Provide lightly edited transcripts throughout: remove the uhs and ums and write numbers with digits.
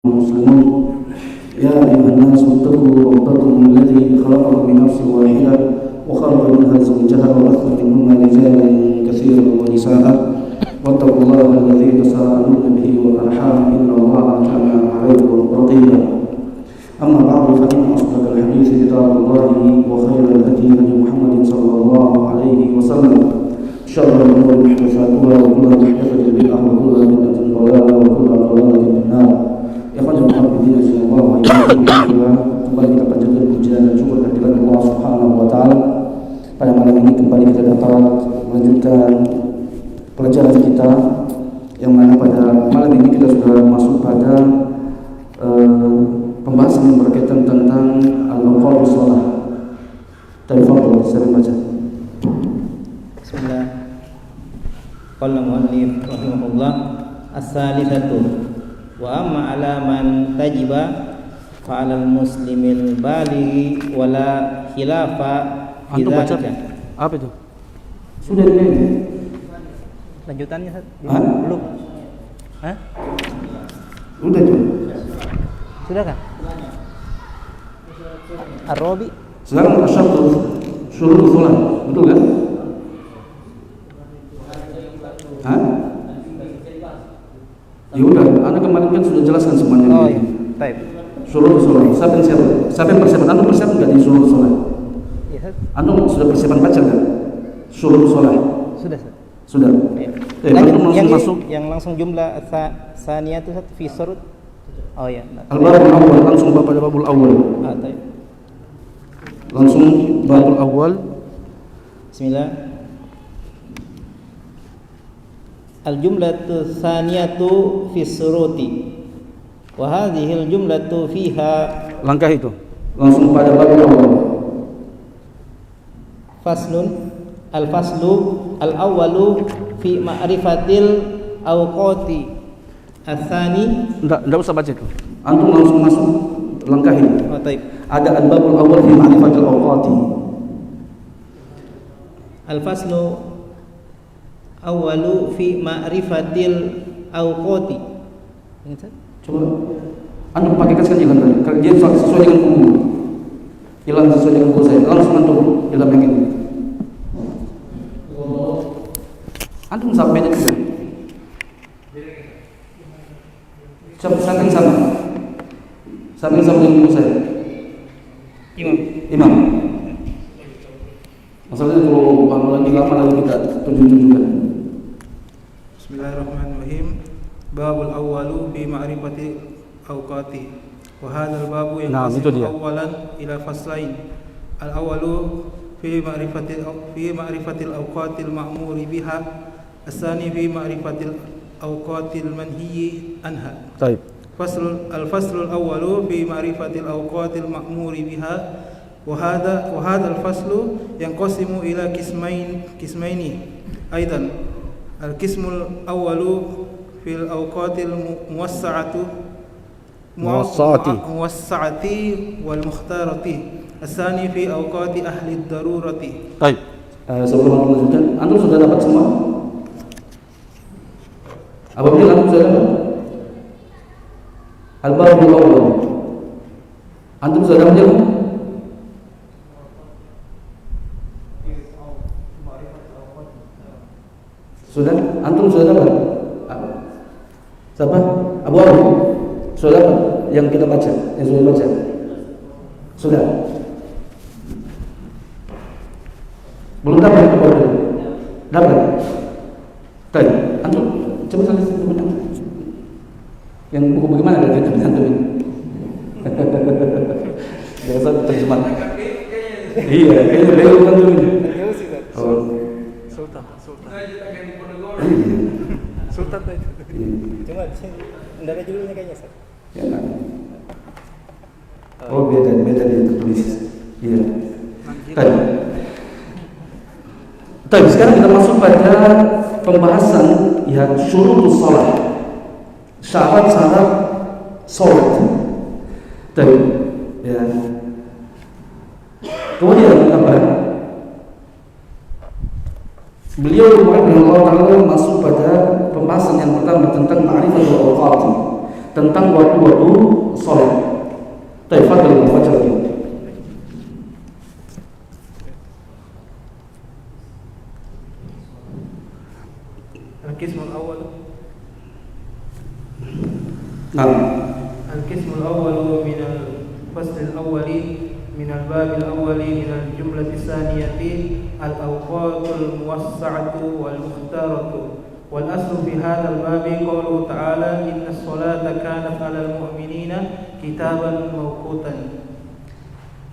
المسلمون يا أيها الناس اتقوا ربكم الذي خلقكم من نفس واحدة وخلق منها زوجها وبث منهما رجالا كثيرا ونساء واتقوا الله الذي تساءلون به والأرحام إن الله كان عليكم رقيبا أما بعد فإن أصدق الحديث كتاب الله وخير الهدي هدي محمد صلى الله عليه وسلم شر الأمور محدثاتها وكل محدثة بدعة وكل بدعة ضلالة وكل ضلالة في النار. Kembali kita panjatkan pujian dan syukur kehadirat Allah Subhanahu wa taala. Pada malam ini kembali kita dapat melanjutkan pelajaran kita yang mana pada malam ini kita sudah masuk pada pembahasan yang berkaitan tentang al-awqat shalah. Tafadhol, saya baca. Bismillah. Qala mu'allif rahimahullah as-salisatu wa amma ala man tajiba fa 'alal muslimil balighi wala khilafa fi dzalika. Apa itu? Sudah ini. Lanjutannya belum. Hah? Sudah itu. Sudah kan? Ar-Rabi. Sekarang asyartu syurut salat, betul kan? Hah? Ya udah, Anda kemarin kan sudah jelaskan semuanya. Oh iya, baik. Syurut salat. Siapa yang persiapan? Anda persiapan enggak di syurut salat? Iya, Anda sudah persiapan baca enggak? Syurut salat. Sudah. Sudah. Iya. Langsung masuk. Yang langsung jumlah saniyatu fi surut. Oh iya. Al-babul awal, langsung pada babul awal. Baik. Langsung babul awal. Bismillah. Al-jumlatu tsaniyatu fi suruti wa hadhihi al-jumlatu fiha, Langkah itu langsung pada babul awal. Faslun. Al-faslu al-awwalu fi ma'rifatil awqati ats-tsani. Enggak usah baca itu. Antum langsung masuk langkah ini. Oh, taib. Ada al-babul awal fi ma'rifatil awqati. Al-faslu awwalu fi ma'rifatil awqati. Ingat? Coba antum pakai kaskan jalan tadi. Kalau dia sesuai dengan buku, hilang sesuai dengan buku saya. Langsung antum dalam yang ini. Antum sampai aja juga. Samping sana. Samping sama dengan buku saya. Imam. Masalahnya kalau lagi lama lagi kita tunjuk-tunjukkan. Bismillahirrahmanirrahim. Babul awwalu fi ma'rifati awqati. Wa hadzal babu yanqasimu awwalan ila faslain. Al awwalu fi ma'rifatil awqatil ma'muri biha. As-tsani fi ma'rifatil awqatil manhiyyi anha. Baik. Al-faslul awwalu fi ma'rifatil awqatil ma'muri biha. وهذا الفصل ينقسم إلى قسمين أيضا. القسم الأول في الأوقات الموسعة والمختارة. الثاني في أوقات أهل الضرورة. Baik. Sebelum kita lanjutkan, antum sudah dapat semua? Apabila antum sudah dapat? Al-babul awwal. Antum sudah dapat belum? Sudah? Antum sudah dapat? Siapa? Abu Abu? Sudah dapat? Yang kita baca? Yang sudah baca? Sudah? Belum dapat? Dapat? Baik. Antum coba salah satu buku. Yang buku bagaimana ada kita antum ini? Jangan sampai terjemahan. Iya, kayaknya beliau antum ini. Oh. Sultan tadi. Cuma enggak ada judulnya kayaknya, Ustaz. Ya kan. Oh, beda dia tertulis. Iya. Tapi sekarang kita masuk pada pembahasan ya syurutus shalah. Syarat-syarat salat. Tapi ya. Kemudian apa? Beliau Allah Ta'ala masuk pada pembahasan yang pertama tentang ma'rifatul awqat. tentang waktu-waktu sholat. Tafadhal baca lagi. القسم الأول Nah, القسم الأول من الفصل الأول من الباب الأول من الجملة الثانية الأوقات الموسعة والمختارة. والأصل في هذا الباب قوله تعالى إن الصلاة كانت على المؤمنين كتابا موقوتا.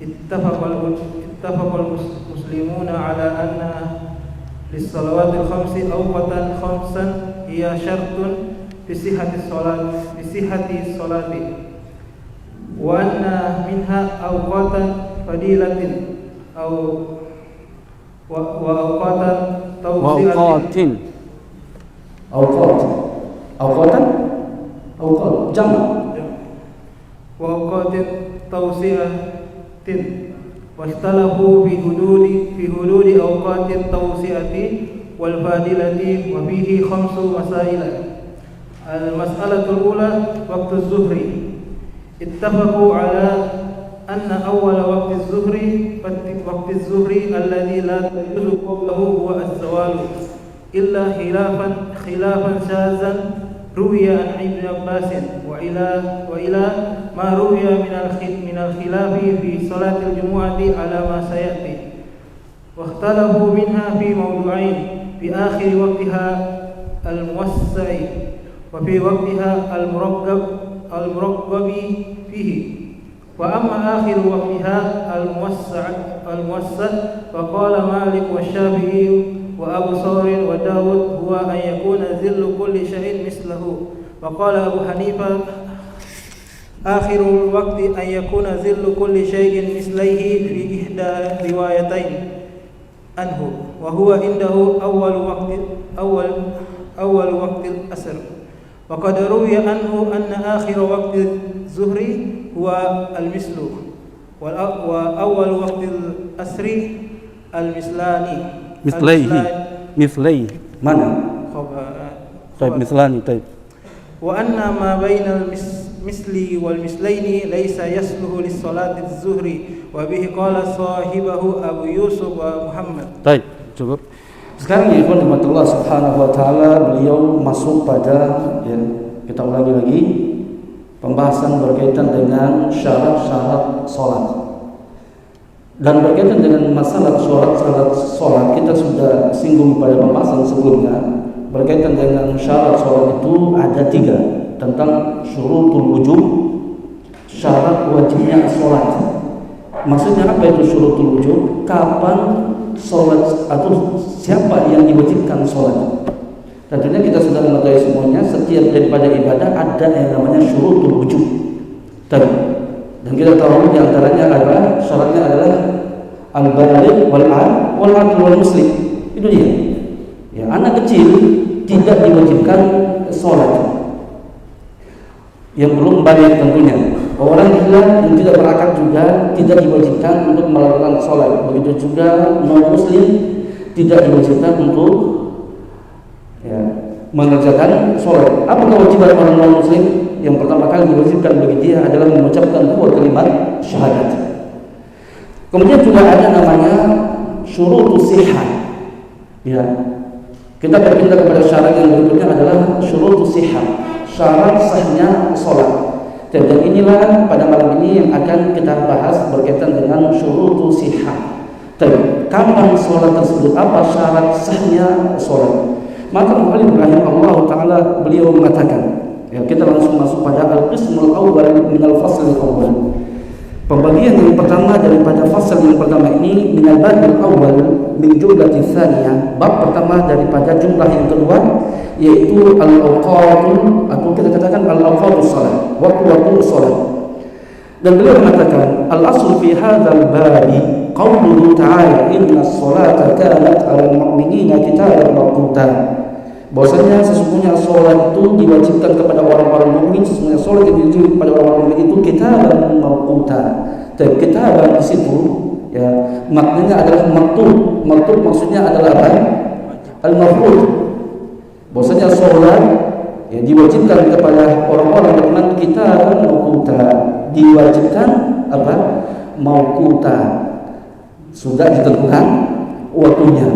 اتفق المسلمون على أن للصلوات الخمس أوقاتا خمسا هي شرط في صحة الصلاة وأن منها أوقاتا فضيلة أو وأوقاتا توسعة أوقات جمع وأوقات توسعة واختلفوا في حدود أوقات التوسعة والفاضلة وفيه 5 مسائل. المسألة الأولى وقت الظهر. اتفقوا على أن أول وقت الظهر الذي لا تجوز قبله هو الزوال إلا خلافا شاذا روي عن ابن عباس وإلى ما روي من الخلاف في صلاة الجمعة على ما سيأتي. واختلفوا منها في موضوعين: في آخر وقتها الموسع وفي وقتها المرغب فيه. وأما آخر وقتها الموسع فقال مالك والشافعي وأبو ثور وداود هو أن يكون ذل كل شيء مثله. وقال أبو حنيفة آخر الوقت أن يكون ذل كل شيء مثليه في إحدى روايتين عنه وهو عنده أول وقت الأسر. وقد روي عنه أن آخر وقت الظهر هو المثل وأول وقت الأسر المثلاني. مثليه mana? طيب مثلاني. طيب وأن ما بين المثل والمثلين ليس يصلح للصلاة الظهر وبه قال صاحبه أبو يوسف ومحمد. طيب cukup. Sekarang ya ikhwan rahmatullah subhanahu wa ta'ala, beliau masuk pada kita ulangi lagi pembahasan berkaitan dengan syarat-syarat sholat. Dan berkaitan dengan masalah sholat kita sudah singgung pada pembahasan sebelumnya. Berkaitan dengan syarat sholat itu ada 3 tentang syurutul wujub, syarat wajibnya sholat. Maksudnya apa itu syurutul wujub? Kapan sholat atau siapa yang diwajibkan sholat? Tentunya kita sudah mengetahui semuanya, setiap daripada ibadah ada yang namanya syurutul wujub. Dan kita tahu diantaranya adalah syaratnya adalah al-baligh wal-aqil wal muslim. Itu dia. Ya, anak kecil tidak diwajibkan sholat. Yang belum balik tentunya. Orang gila yang tidak berakal juga tidak diwajibkan untuk melakukan sholat. Begitu juga non-muslim tidak diwajibkan untuk mengerjakan sholat. Apa kewajiban orang non-muslim? Yang pertama kali diwajibkan bagi dia adalah mengucapkan 2 kalimat syahadat. Kemudian juga ada namanya syurutus sihah. Ya. Kita berpindah kepada syarat yang berikutnya adalah syurutus sihah, syarat sahnya sholat. Dan inilah pada malam ini yang akan kita bahas berkaitan dengan syurutus sihah. Kapan sholat tersebut? Apa syarat sahnya sholat? Maka Mu'allim rahimahullah ta'ala beliau mengatakan, kita langsung masuk pada al-qismul awal min al-fasl al-awwal. Pembagian yang pertama daripada fasal yang pertama ini minal babil awal min jumlati tsaniyah, bab pertama daripada jumlah yang kedua, yaitu al-awqatul, atau kita katakan al-awqatus salat, waktu-waktu salat. Dan beliau mengatakan al-asl fi hadzal babi qauluhu ta'ala innas salata kanat 'alal mu'minina kitaban mawquta. Bahwasanya sesungguhnya sholat itu diwajibkan kepada orang-orang mukmin, sesungguhnya sholat yang diwajibkan kepada orang-orang mukmin itu kitaban mawquta. Dan kitaban di situ maknanya adalah maktub. Maktub maksudnya adalah apa? Al-mafrud. Bahwasanya sholat Ya, diwajibkan kepada orang-orang beriman kita mauquta, diwajibkan apa? Mauquta. Sudah ditentukan waktunya.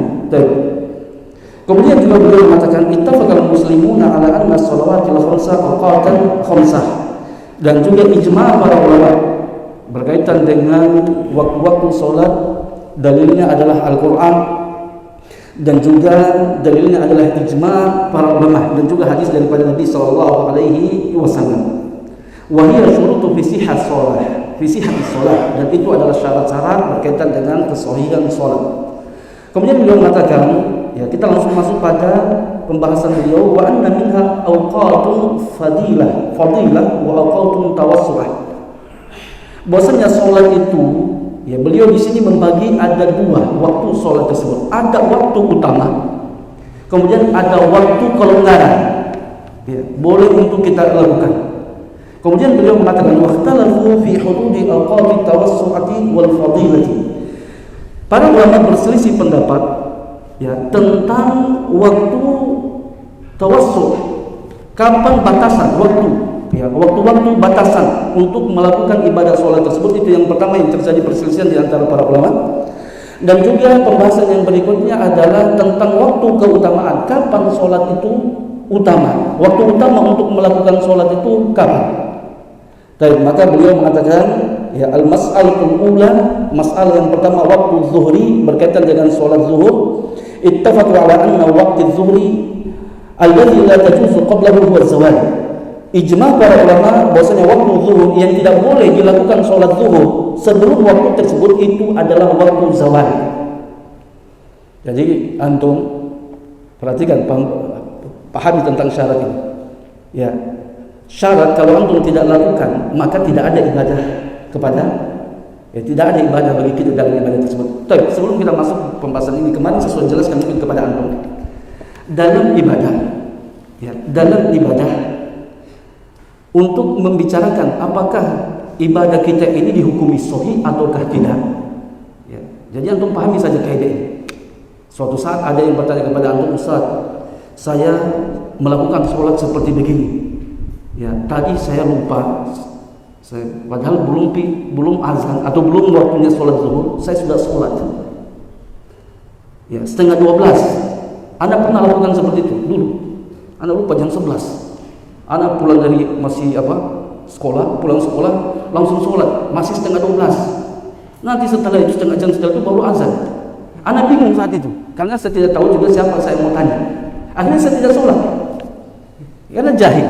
Kemudian juga beliau mengatakan ittafaqal muslimuna ala anna shalawatil khamsa awqatan khamsah, dan juga ijma' para ulama berkaitan dengan waktu-waktu salat, dalilnya adalah Al-Qur'an dan juga dalilnya adalah ijma' para ulama dan juga hadis daripada Nabi sallallahu alaihi wasallam. Wa hiya syurutu fi sihhat shalah, dan itu adalah syarat-syarat berkaitan dengan kesahihan salat. Kemudian beliau mengatakan, ya, kita langsung masuk pada pembahasan beliau, wa anna minha awqatun fadilah wa awqatun tawassu'ah. Bahwasanya salat itu, ya, beliau di sini membagi ada dua waktu salat tersebut. Ada waktu utama, kemudian ada waktu kelonggaran. Ya, boleh untuk kita lakukan. Kemudian beliau mengatakan waqtalafu fi hududi awqati tawassu'ati wal fadilati. Para ulama berselisih pendapat, ya, tentang waktu tawassu', kapan batasan waktu, ya, waktu-waktu batasan untuk melakukan ibadah sholat tersebut. Itu yang pertama yang terjadi perselisihan di antara para ulama. Dan juga pembahasan yang berikutnya adalah tentang waktu keutamaan, kapan sholat itu utama, waktu utama untuk melakukan sholat itu kapan. Maka beliau mengatakan, ya, al-mas'alatul ula, masalah yang pertama waktu zuhri berkaitan dengan sholat zuhur. Ittafaqu ala anna waqti zuhri alladhi la tajuzu qablahu huwa zawal. Ijma' para ulama bahwasanya waktu zuhur yang tidak boleh dilakukan sholat zuhur sebelum waktu tersebut itu adalah waktu zawal. Jadi antum perhatikan, pahami tentang syarat ini. Ya, syarat kalau antum tidak lakukan maka tidak ada ibadah kepada, ya, tidak ada ibadah bagi kita dalam ibadah tersebut. Tapi sebelum kita masuk pembahasan ini, kemarin saya sudah jelaskan mungkin kepada antum dalam ibadah, ya, dalam ibadah untuk membicarakan apakah ibadah kita ini dihukumi sahih ataukah tidak, ya. Jadi antum pahami saja kaidah ini. Suatu saat ada yang bertanya kepada antum, Ustaz, saya melakukan sholat seperti begini, ya, tadi saya lupa, padahal belum azan atau belum waktunya sholat zuhur, saya sudah sholat, ya, 11:30. Anda pernah lakukan seperti itu dulu? Anda lupa jam 11. Anda pulang dari sekolah, pulang sekolah langsung sholat, masih 11:30. Nanti setelah itu setengah jam setelah itu baru azan. Anda bingung saat itu, karena saya tidak tahu juga siapa saya mau tanya. Akhirnya saya tidak sholat, karena jahil.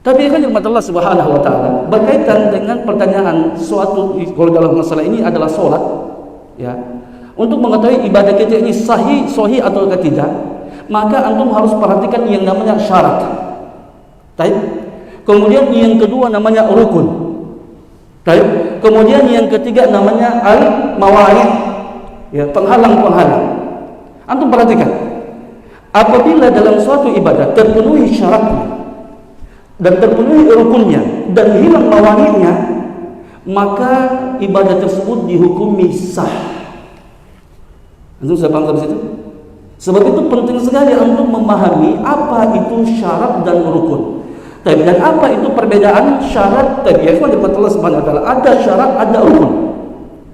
Tapi kan nikmat Allah Subhanahu wa taala berkaitan dengan pertanyaan suatu, kalau dalam masalah ini adalah sholat, ya, untuk mengetahui ibadah kita ini sahih atau tidak, maka antum harus perhatikan yang namanya syarat. Kemudian yang kedua namanya rukun. Kemudian yang ketiga namanya al-mawani', ya, penghalang-penghalang. Antum perhatikan, apabila dalam suatu ibadah terpenuhi syaratnya dan terpenuhi rukunnya dan hilang mawani'nya, maka ibadah tersebut dihukumi sah. Antum sudah paham sampai situ? Sebab itu penting sekali antum memahami apa itu syarat dan rukun. Dan apa itu perbedaan syarat tadi? Ya, Allah Subhanahu wa taala ada syarat, ada rukun.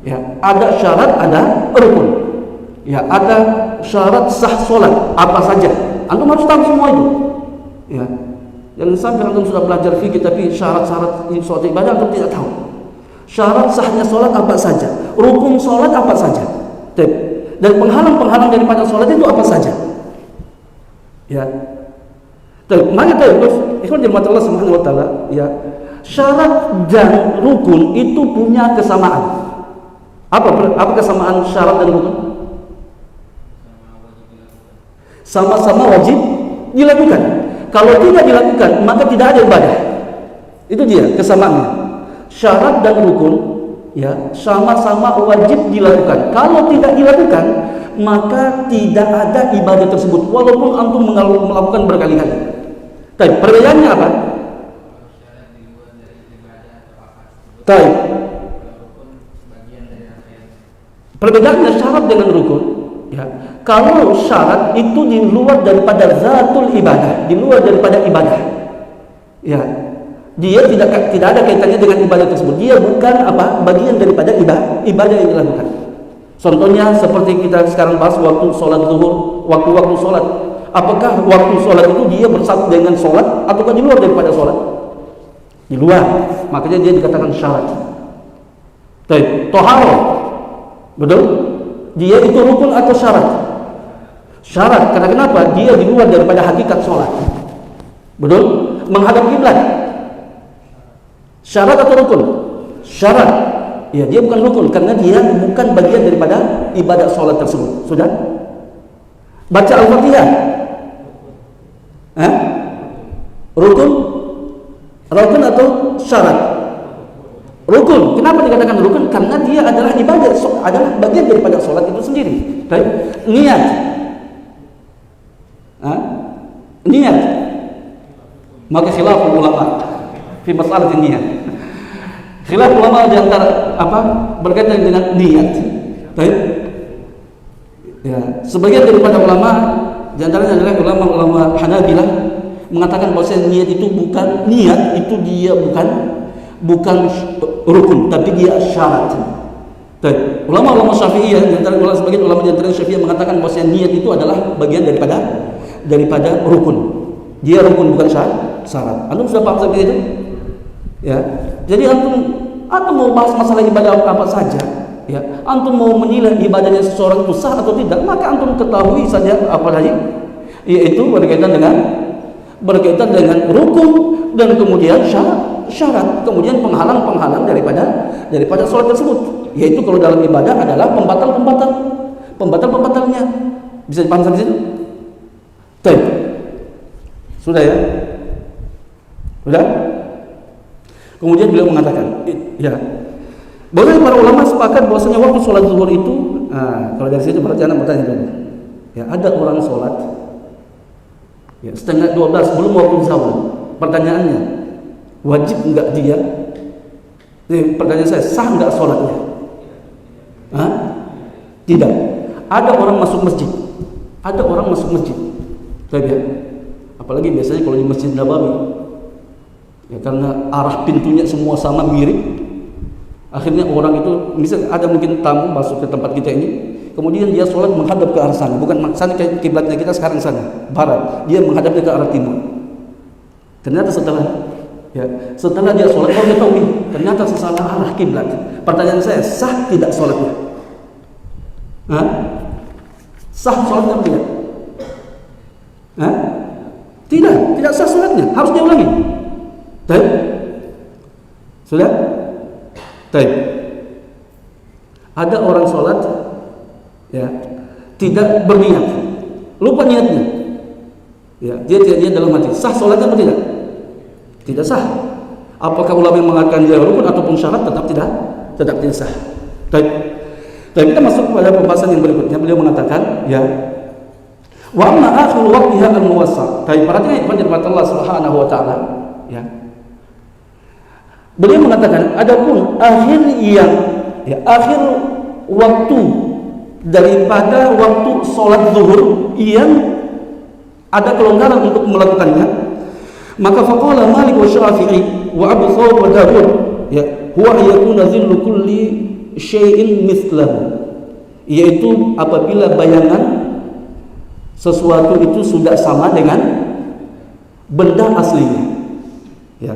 Ya, ada syarat, ada rukun. Ya, ada syarat sah salat apa saja. Antum harus tahu semua itu. Ya. Jangan sampai antum sudah belajar fikih tapi syarat-syarat suatu ibadah antum tidak tahu. Syarat sahnya salat apa saja, rukun salat apa saja. Dan penghalang-penghalang daripada salat itu apa saja. Ya. Maka ikhwan jemaah Allah Subhanahu wa taala, ya, syarat dan rukun itu punya kesamaan. Apa kesamaan syarat dan rukun? Sama-sama wajib dilakukan. Kalau tidak dilakukan maka tidak ada ibadah. Itu dia kesamaannya. Syarat dan rukun, ya, sama-sama wajib dilakukan. Kalau tidak dilakukan maka tidak ada ibadah tersebut walaupun antum melakukan berkali-kali. Tapi perbedaannya apa? Perbedaannya syarat dengan rukun. ya, kalau syarat itu di luar daripada zatul ibadah, di luar daripada ibadah, ya, dia tidak ada kaitannya dengan ibadah tersebut. Dia bukan bagian daripada ibadah yang dilakukan. Contohnya seperti kita sekarang bahas waktu sholat zuhur, waktu-waktu sholat. Apakah waktu sholat itu dia bersatu dengan sholat ataukah di luar daripada sholat? Di luar, makanya dia dikatakan syarat. Toharoh, betul? Dia itu rukun atau syarat? Syarat, karena kenapa? Dia di luar daripada hakikat sholat. Betul? Menghadap kiblat, syarat atau rukun? Syarat. Ya, dia bukan rukun karena dia bukan bagian daripada ibadah sholat tersebut. Sudah? Baca Al-Fatihah, rukun? Rukun atau syarat? Rukun. Kenapa dikatakan rukun? Karena dia adalah ibadah, adalah bagian daripada sholat itu sendiri. Baik. Niat. Niat. Maka khilaful ulama fi masalah niat. Khilaf ulama di antara berkaitan dengan niat. Baik. Ya, sebagian daripada ulama di antaranya adalah ulama Hanabilah mengatakan bahwa niat itu bukan dia bukan rukun, tapi dia syarat. Ulama-ulama Syafi'iyah di antara sebagian ulama di antara Syafi'iyah mengatakan bahwa niat itu adalah bagian daripada rukun. Dia rukun bukan syarat. Antum sudah paham seperti itu? Ya. Jadi antum mau bahas masalah ibadah apa saja, ya. Antum mau menilai ibadahnya seseorang itu sah atau tidak, maka antum ketahui saja apa tadi, yaitu berkaitan dengan rukun dan kemudian syarat, kemudian penghalang daripada sholat tersebut, yaitu kalau dalam ibadah adalah pembatalnya. Bisa dipahami sampai situ? Sudah ya? Sudah? Kemudian beliau mengatakan, ya, bahwa para ulama sepakat bahwasanya waktu sholat zuhur itu, kalau dari situ berarti anda bertanya dulu, ya, ada orang sholat, ya, setengah 12 belum waktu zawal. Pertanyaannya, wajib enggak dia? Pertanyaan saya, sah enggak sholatnya? Tidak. Ada orang masuk masjid. Tapi ya, apalagi biasanya kalau di Masjid Nabawi, ya, karena arah pintunya semua sama mirip, akhirnya orang itu, misalnya ada mungkin tamu masuk ke tempat kita ini, kemudian dia sholat menghadap ke arah sana, bukan sana kiblatnya kita sekarang sana, barat, dia menghadapnya ke arah timur. Ternyata setelah dia sholat, orang ketahui ternyata salah arah kiblat. Pertanyaan saya, sah tidak sholatnya? Sah sholatnya tidak? Tidak sah sholatnya, harus diulangi. Sudah? Ada orang sholat, ya, tidak berniat, lupa niatnya, ya, dia dalam hati, sah sholatnya atau tidak? Tidak sah. Apakah ulama yang mengatakan dia rukun ataupun syarat, tetap tidak sah. Tapi kita masuk pada pembahasan yang berikutnya. Beliau mengatakan, ya, wa amma akhir waqtiha al-muwassa. Perhatikan firman Allah Subhanahu wa taala, ya. Beliau mengatakan, adapun akhir waktu daripada waktu sholat zuhur yang ada kelonggaran untuk melakukannya, maka faqala Malik wa Syafi'i wa Abu Thawr wa Dawud, ya, huwa yakuna zillu kulli syai'in mithlahu, yaitu apabila bayangan sesuatu itu sudah sama dengan benda aslinya, ya.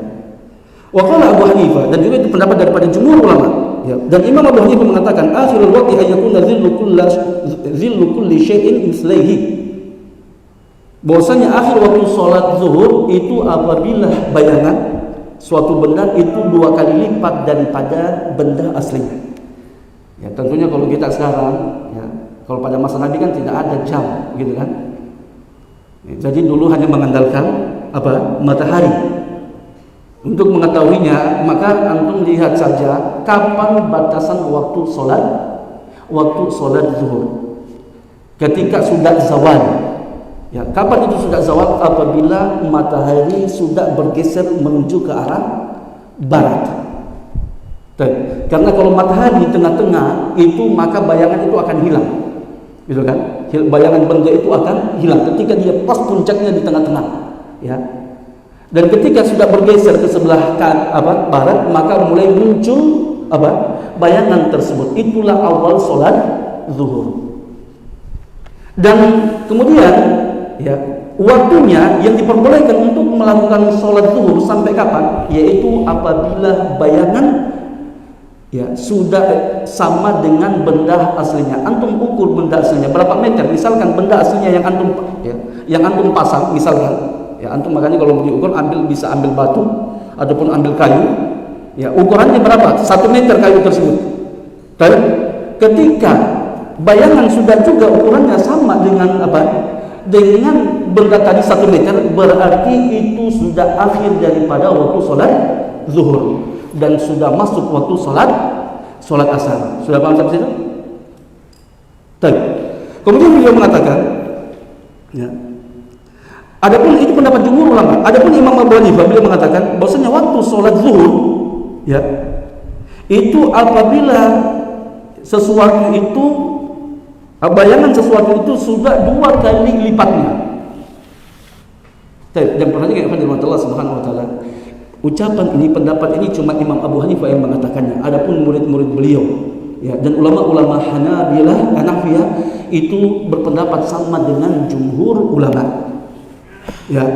Wa qala Abu Hanifah, dan juga itu pendapat daripada jumhur ulama, ya. Dan Imam Abu Hanifah mengatakan akhirul waqti ayakuna zillu kulli syai'in mislaihi, bahwasanya akhir waktu sholat zuhur itu apabila bayangan suatu benda itu 2 kali lipat daripada benda aslinya. Ya, tentunya kalau kita sekarang, ya, kalau pada masa Nabi kan tidak ada jam, gitu kan. Ya, jadi dulu hanya mengandalkan matahari. Untuk mengetahuinya, maka antum lihat saja kapan batasan waktu sholat zuhur. Ketika sudah zawal, ya, kapan itu sudah zawal? Apabila matahari sudah bergeser menuju ke arah barat. Karena kalau matahari di tengah-tengah itu, maka bayangan itu akan hilang. gitu kan? Bayangan benda itu akan hilang ketika dia pas puncaknya di tengah-tengah, ya. Dan ketika sudah bergeser ke sebelah barat, maka mulai muncul bayangan tersebut. Itulah awal sholat zuhur. Dan kemudian, ya, waktunya yang diperbolehkan untuk melakukan sholat zuhur sampai kapan? Yaitu apabila bayangan, ya, sudah sama dengan benda aslinya. Antum ukur benda aslinya berapa meter? Misalkan benda aslinya yang antum, ya, yang antum pasang, misalkan, ya, antum makanya kalau mau diukur bisa ambil batu ataupun ambil kayu, ya, ukurannya berapa? 1 meter kayu tersebut. Dan ketika bayangan sudah juga ukurannya sama dengan dengan benda tadi 1 meter, berarti itu sudah akhir daripada waktu sholat zuhur dan sudah masuk waktu sholat asar. Sudah paham sampai situ? Baik. Kemudian beliau mengatakan, ya, adapun itu pendapat jumhur ulama. Adapun Imam Abu Hanifah, beliau mengatakan bahwasanya waktu sholat zuhur, ya, itu apabila sesuatu itu, bayangan sesuatu itu sudah 2 kali lipatnya. Dan perhatikan firman Allah Subhanahu wa taala. Ucapan ini, pendapat ini cuma Imam Abu Hanifah yang mengatakannya. Adapun murid-murid beliau, ya, dan ulama-ulama Hanafiyah itu berpendapat sama dengan jumhur ulama. Ya.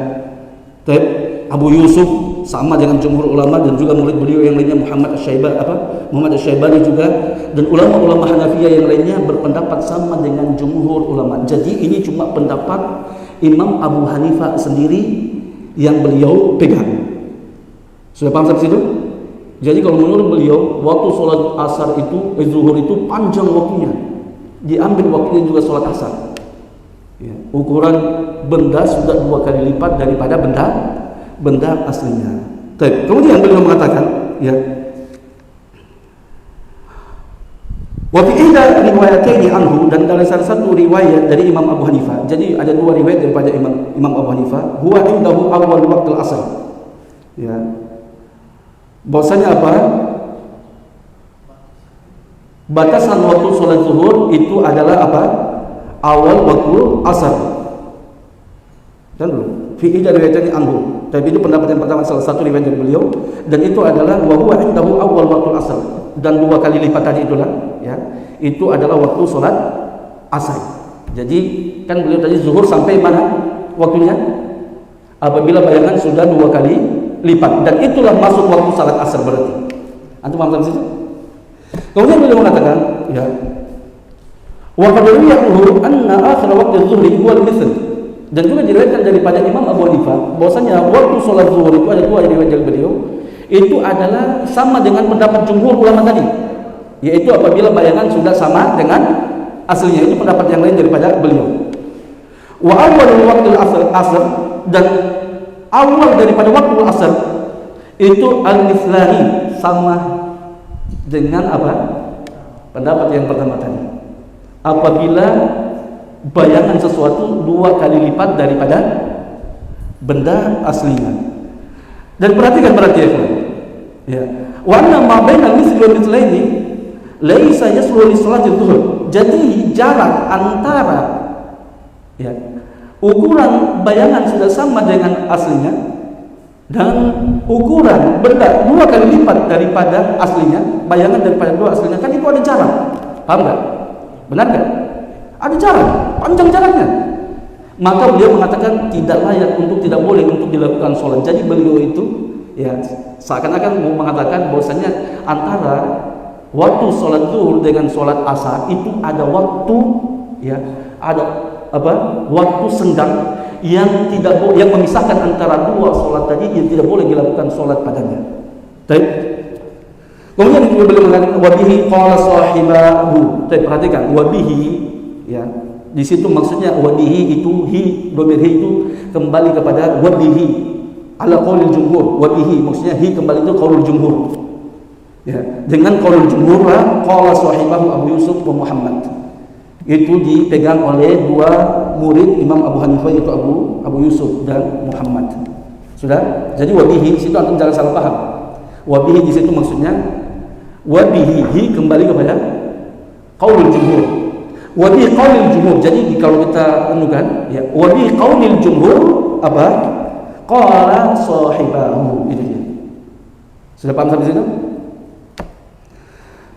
Abu Yusuf sama dengan jumhur ulama dan juga murid beliau yang lainnya Muhammad Asy-Syaibani juga, dan ulama-ulama Hanafiyah yang lainnya berpendapat sama dengan jumhur ulama. Jadi ini cuma pendapat Imam Abu Hanifah sendiri yang beliau pegang. Sudah paham sampai situ? Jadi kalau menurut beliau, waktu sholat asar itu, zuhur itu panjang waktunya. Diambil waktunya juga sholat asar. Ya, ukuran benda sudah 2 kali lipat daripada benda aslinya. Kemudian beliau mengatakan, ya, wa fi ihda riwayataini anhu, dan dalam salah satu riwayat dari Imam Abu Hanifah. Jadi ada 2 riwayat daripada Imam Abu Hanifah. Huwa indahu awal waqtul asar. Ya. Bahwasanya batasan waktu sholat zuhur itu adalah awal waktu asar. Dan belum fi ihda riwayataini anhu. Tapi itu pendapat yang pertama, salah satu riwayat dari beliau, dan itu adalah wa huwa indahu awal waqtul asar, dan 2 kali lipat tadi itulah, ya, itu adalah waktu sholat asar. Jadi kan beliau tadi zuhur sampai mana waktunya? Apabila bayangan sudah 2 kali lipat, dan itulah masuk waktu salat asar berarti. Antum paham sampai situ? Kemudian beliau mengatakan, ya, wa qad ruwiya anna akhir waqti zuhri huwa al-mithl, dan juga diriwayatkan daripada Imam Abu Hanifah bahwasanya waktu salat zuhur itu ada 2 riwayat dari beliau, itu adalah sama dengan pendapat jumhur ulama tadi, yaitu apabila bayangan sudah sama dengan aslinya. Itu pendapat yang lain daripada beliau. Wa awwalul waqtil asr, dan awal daripada waktu asar itu al-mithlani, sama dengan pendapat yang pertama tadi. Apabila bayangan sesuatu 2 kali lipat daripada benda aslinya. Dan perhatikan ya. Wa anna ma bainal mithli wal mithlaini laisa yasluhu li salati dhuhr. Jadi jarak antara, ya, ukuran bayangan sudah sama dengan aslinya dan ukuran benda 2 kali lipat daripada aslinya, bayangan daripada 2 aslinya, kan itu ada jarak. Paham enggak? Benar enggak? Ada jarak, panjang jaraknya. Maka beliau mengatakan tidak layak tidak boleh untuk dilakukan sholat. Jadi beliau itu, ya, seakan-akan mau mengatakan bahwasanya antara waktu sholat zuhur dengan sholat asar itu ada waktu, ya, ada waktu senggang yang memisahkan antara 2 sholat tadi, yang tidak boleh dilakukan sholat padanya. Baik. Kemudian beliau mengatakan wabihi qala sahibahu. Perhatikan wabihi, ya, di situ maksudnya wabihi itu domir itu kembali kepada wabihi ala qaulil jumhur. Wabihi maksudnya kembali itu qaulul jumhur. Ya, dengan qaulul jumhur qala sahibahu Abu Yusuf wa Muhammad. Itu dipegang oleh 2 murid Imam Abu Hanifah, yaitu Abu Yusuf dan Muhammad. Sudah? Jadi wabihi situ antum jangan salah paham. Wabihi di situ maksudnya wabihi kembali kepada qaulul jumhur. Wa bi qaulil jumhur. Jadi kalau kita anukan ya, wa bi qaulil jumhur apa? Qala sahibahu. Itu dia. Sudah paham sampai situ?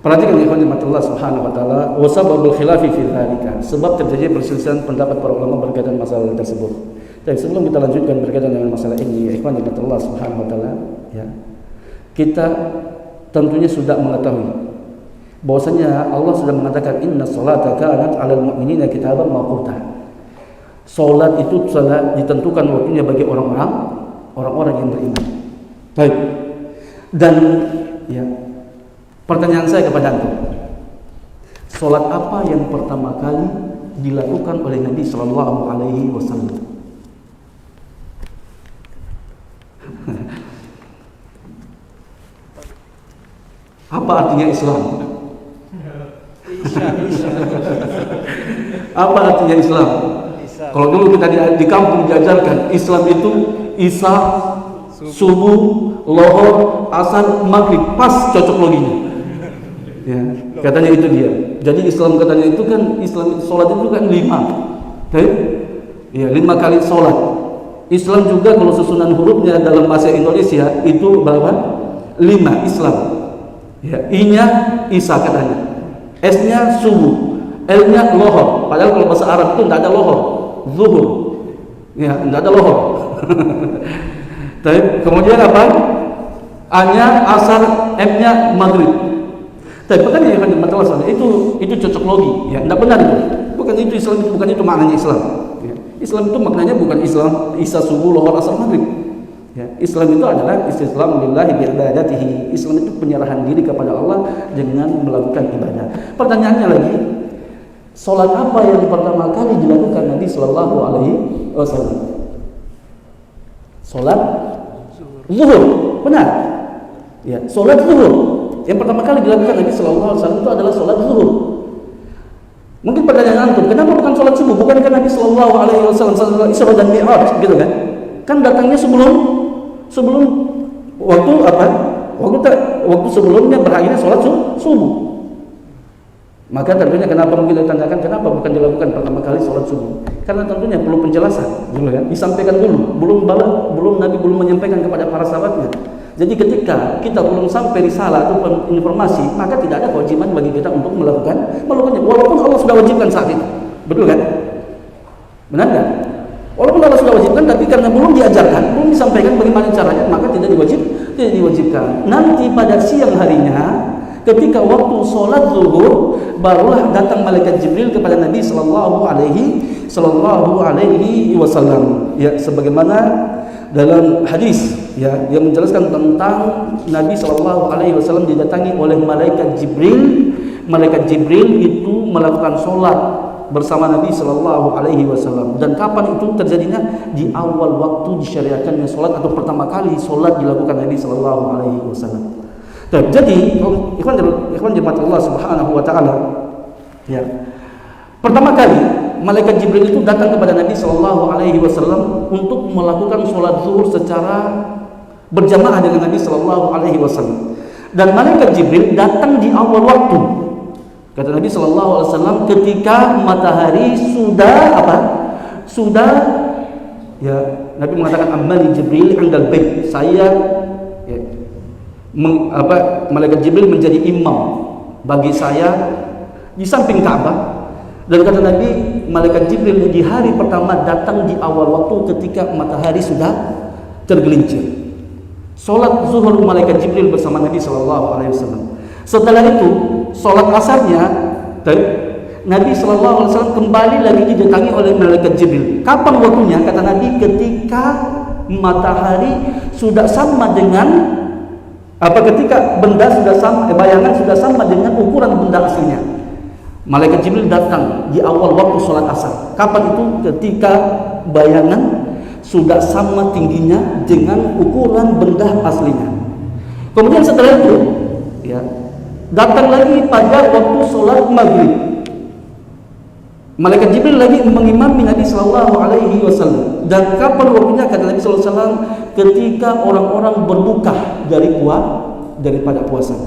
Perhatikan ikhwan Allah Subhanahu wa taala, wa sababul khilafi fi dzalika. Sebab terjadi perselisihan pendapat para ulama berkaitan masalah tersebut. Dan sebelum kita lanjutkan berkaitan dengan masalah ini, ikhwan Allah Subhanahu wa taala, ya. Kita tentunya sudah mengetahui bahwasanya Allah sudah mengatakan inna sholata kanat 'alal mu'minina kitaban mawquta. Salat itu telah ditentukan waktunya bagi orang-orang yang beriman. Baik. Dan ya, pertanyaan saya kepada Anda, salat apa yang pertama kali dilakukan oleh Nabi sallallahu alaihi wasallam? Apa artinya Islam? Apa artinya Islam? Kalau dulu kita di kampung diajarkan Islam itu Isya, subuh, lohor, asar, maghrib, pas cocok loginya. Ya, katanya itu dia. Jadi Islam katanya itu kan Islam sholat itu kan 5. Baik? Ya, 5 kali sholat. Islam juga kalau susunan hurufnya dalam bahasa Indonesia itu berapa? 5 Islam. Ya, I-nya Isya katanya. S-nya subuh, L-nya lohor. Padahal kalau bahasa Arab itu tidak ada lohor. Zuhur. Ya, tidak ada lohor. Kemudian apa? A-nya asar, M-nya maghrib. Tapi bukan ya masalah itu cocok logi. Ya, tidak benar itu. Bukan itu Islam, bukan itu maknanya Islam. Ya. Islam itu maknanya bukan Islam Isya, subuh, lohor, asar, maghrib. Ya, Islam itu adalah istislamu lillahi bi'ibadatihi. Islam itu penyerahan diri kepada Allah dengan melakukan ibadah. Pertanyaannya lagi, salat apa yang pertama kali dilakukan Nabi sallallahu alaihi wasallam? Salat zuhur. Benar. Ya, salat zuhur. Yang pertama kali dilakukan Nabi sallallahu alaihi wasallam itu adalah salat zuhur. Mungkin pertanyaan antum, kenapa bukan salat subuh? Bukankah Nabi sallallahu alaihi wasallam salat Isra dan Mi'raj gitu kan? Kan datangnya sebelum waktu apa? Waktu sebelumnya berakhirnya salat subuh. Maka tentunya kenapa mungkin ditanyakan kenapa bukan dilakukan pertama kali salat subuh? Karena tentunya perlu penjelasan, dulu kan? Disampaikan dulu, belum Nabi belum menyampaikan kepada para sahabatnya. Jadi ketika kita belum sampai risalah atau informasi, maka tidak ada kewajiban bagi kita untuk melakukannya. Walaupun Allah sudah wajibkan saat itu, betul kan? Benar kan? Walaupun Allah sudah wajibkan, tapi karena belum diajarkan, belum disampaikan bagaimana caranya, maka tidak diwajibkan. Nanti pada siang harinya, ketika waktu sholat zuhur, barulah datang malaikat Jibril kepada Nabi sallallahu alaihi wasallam. Ya, sebagaimana dalam hadis ya yang menjelaskan tentang Nabi sallallahu alaihi wasallam didatangi oleh malaikat Jibril. Malaikat Jibril itu melakukan sholat bersama Nabi sallallahu alaihi wasallam. Dan kapan itu terjadinya? Di awal waktu disyariatkannya sholat atau pertama kali sholat dilakukan Nabi sallallahu alaihi wasallam. Jadi ikhwan jemaat Allah Subhanahu wa taala, ya. Pertama kali malaikat Jibril itu datang kepada Nabi sallallahu alaihi wasallam untuk melakukan sholat zuhur secara berjamaah dengan Nabi sallallahu alaihi wasallam. Dan malaikat Jibril datang di awal waktu. Kata Nabi sallallahu alaihi wasallam, ketika matahari sudah ya, Nabi mengatakan amali Jibril indal bait. Saya ya, malaikat Jibril menjadi imam bagi saya di samping Ka'bah. Dan kata Nabi, malaikat Jibril di hari pertama datang di awal waktu ketika matahari sudah tergelincir. Salat zuhur malaikat Jibril bersama Nabi sallallahu alaihi wasallam. Setelah itu, salat asarnya Nabi sallallahu alaihi wasallam kembali lagi didatangi oleh malaikat Jibril. Kapan waktunya? Kata Nabi, ketika matahari sudah sama dengan ketika benda sudah sama, bayangan sudah sama dengan ukuran benda aslinya. Malaikat Jibril datang di awal waktu sholat asar. Kapan itu? Ketika bayangan sudah sama tingginya dengan ukuran benda aslinya. Kemudian setelah itu, ya, datang lagi pada waktu sholat maghrib. Malaikat Jibril lagi mengimami Nabi sallallahu alaihi wasallam. Dan kapan waktunya? Kata Nabi sallallahu alaihi wasallam, ketika orang-orang berbuka daripada puasa.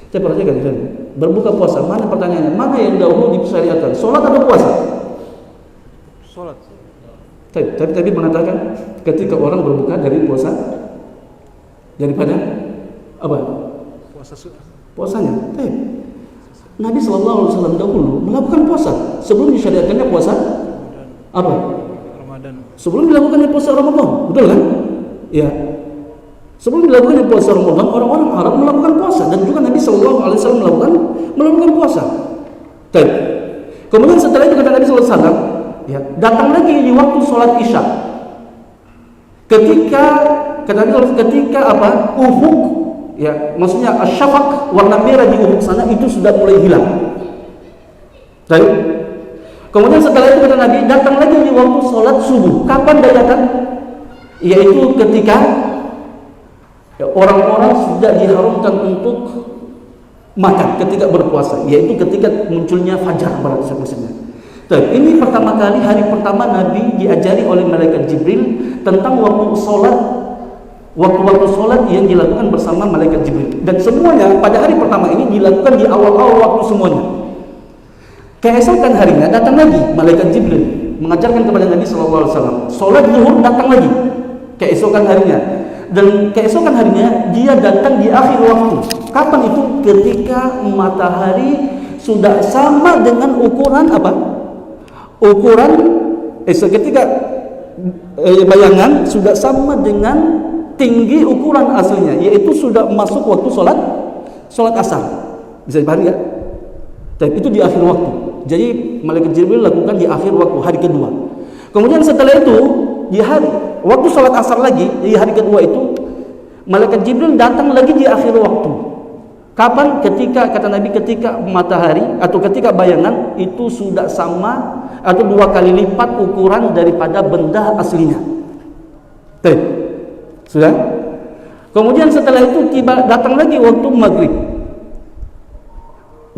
Saya perhatikan kan, berbuka puasa, mana pertanyaannya? Mana yang dahulu disyariatkan? Sholat atau puasa? Sholat. Tadi mengatakan ketika orang berbuka dari puasa, daripada apa? Puasanya. Nabi SAW dahulu melakukan puasa sebelum disyariatkannya puasa apa? Ramadan. Sebelum dilakukannya puasa Ramadan, betul kan? Ya. Sebelum dilakukannya puasa Ramadan, orang-orang Arab melakukan puasa dan juga Nabi SAW melakukan puasa. Kemudian setelah itu kata Nabi SAW, ya, datang lagi di waktu sholat Isya. Ketika apa? Ufuk, ya, maksudnya asyafaq, warna merah di ufuk sana itu sudah mulai hilang. Kemudian setelah itu kata Nabi, datang lagi di waktu sholat subuh. Kapan dia datang? Yaitu ketika orang-orang sudah diharamkan untuk makan ketika berpuasa, yaitu ketika munculnya fajar pada maksudnya. Ini pertama kali, hari pertama Nabi diajari oleh malaikat Jibril tentang waktu-waktu sholat yang dilakukan bersama malaikat Jibril. Dan semuanya pada hari pertama ini dilakukan di awal-awal waktu semuanya. Keesokan harinya datang lagi malaikat Jibril mengajarkan kepada Nabi SAW. Sholat zuhur datang lagi keesokan harinya. Dan keesokan harinya dia datang di akhir waktu. Kapan itu? Ketika matahari sudah sama dengan ukuran apa? Ketika bayangan sudah sama dengan tinggi ukuran aslinya, yaitu sudah masuk waktu sholat asar. Bisa dipahami ya? Tapi itu di akhir waktu. Jadi malaikat Jibril lakukan di akhir waktu, hari kedua. Kemudian setelah itu di waktu sholat asar lagi, di hari kedua itu malaikat Jibril datang lagi di akhir waktu. Kapan? Ketika kata Nabi, ketika matahari atau ketika bayangan itu sudah sama atau 2 kali lipat ukuran daripada benda aslinya. Sudah? Kemudian setelah itu datang lagi waktu maghrib.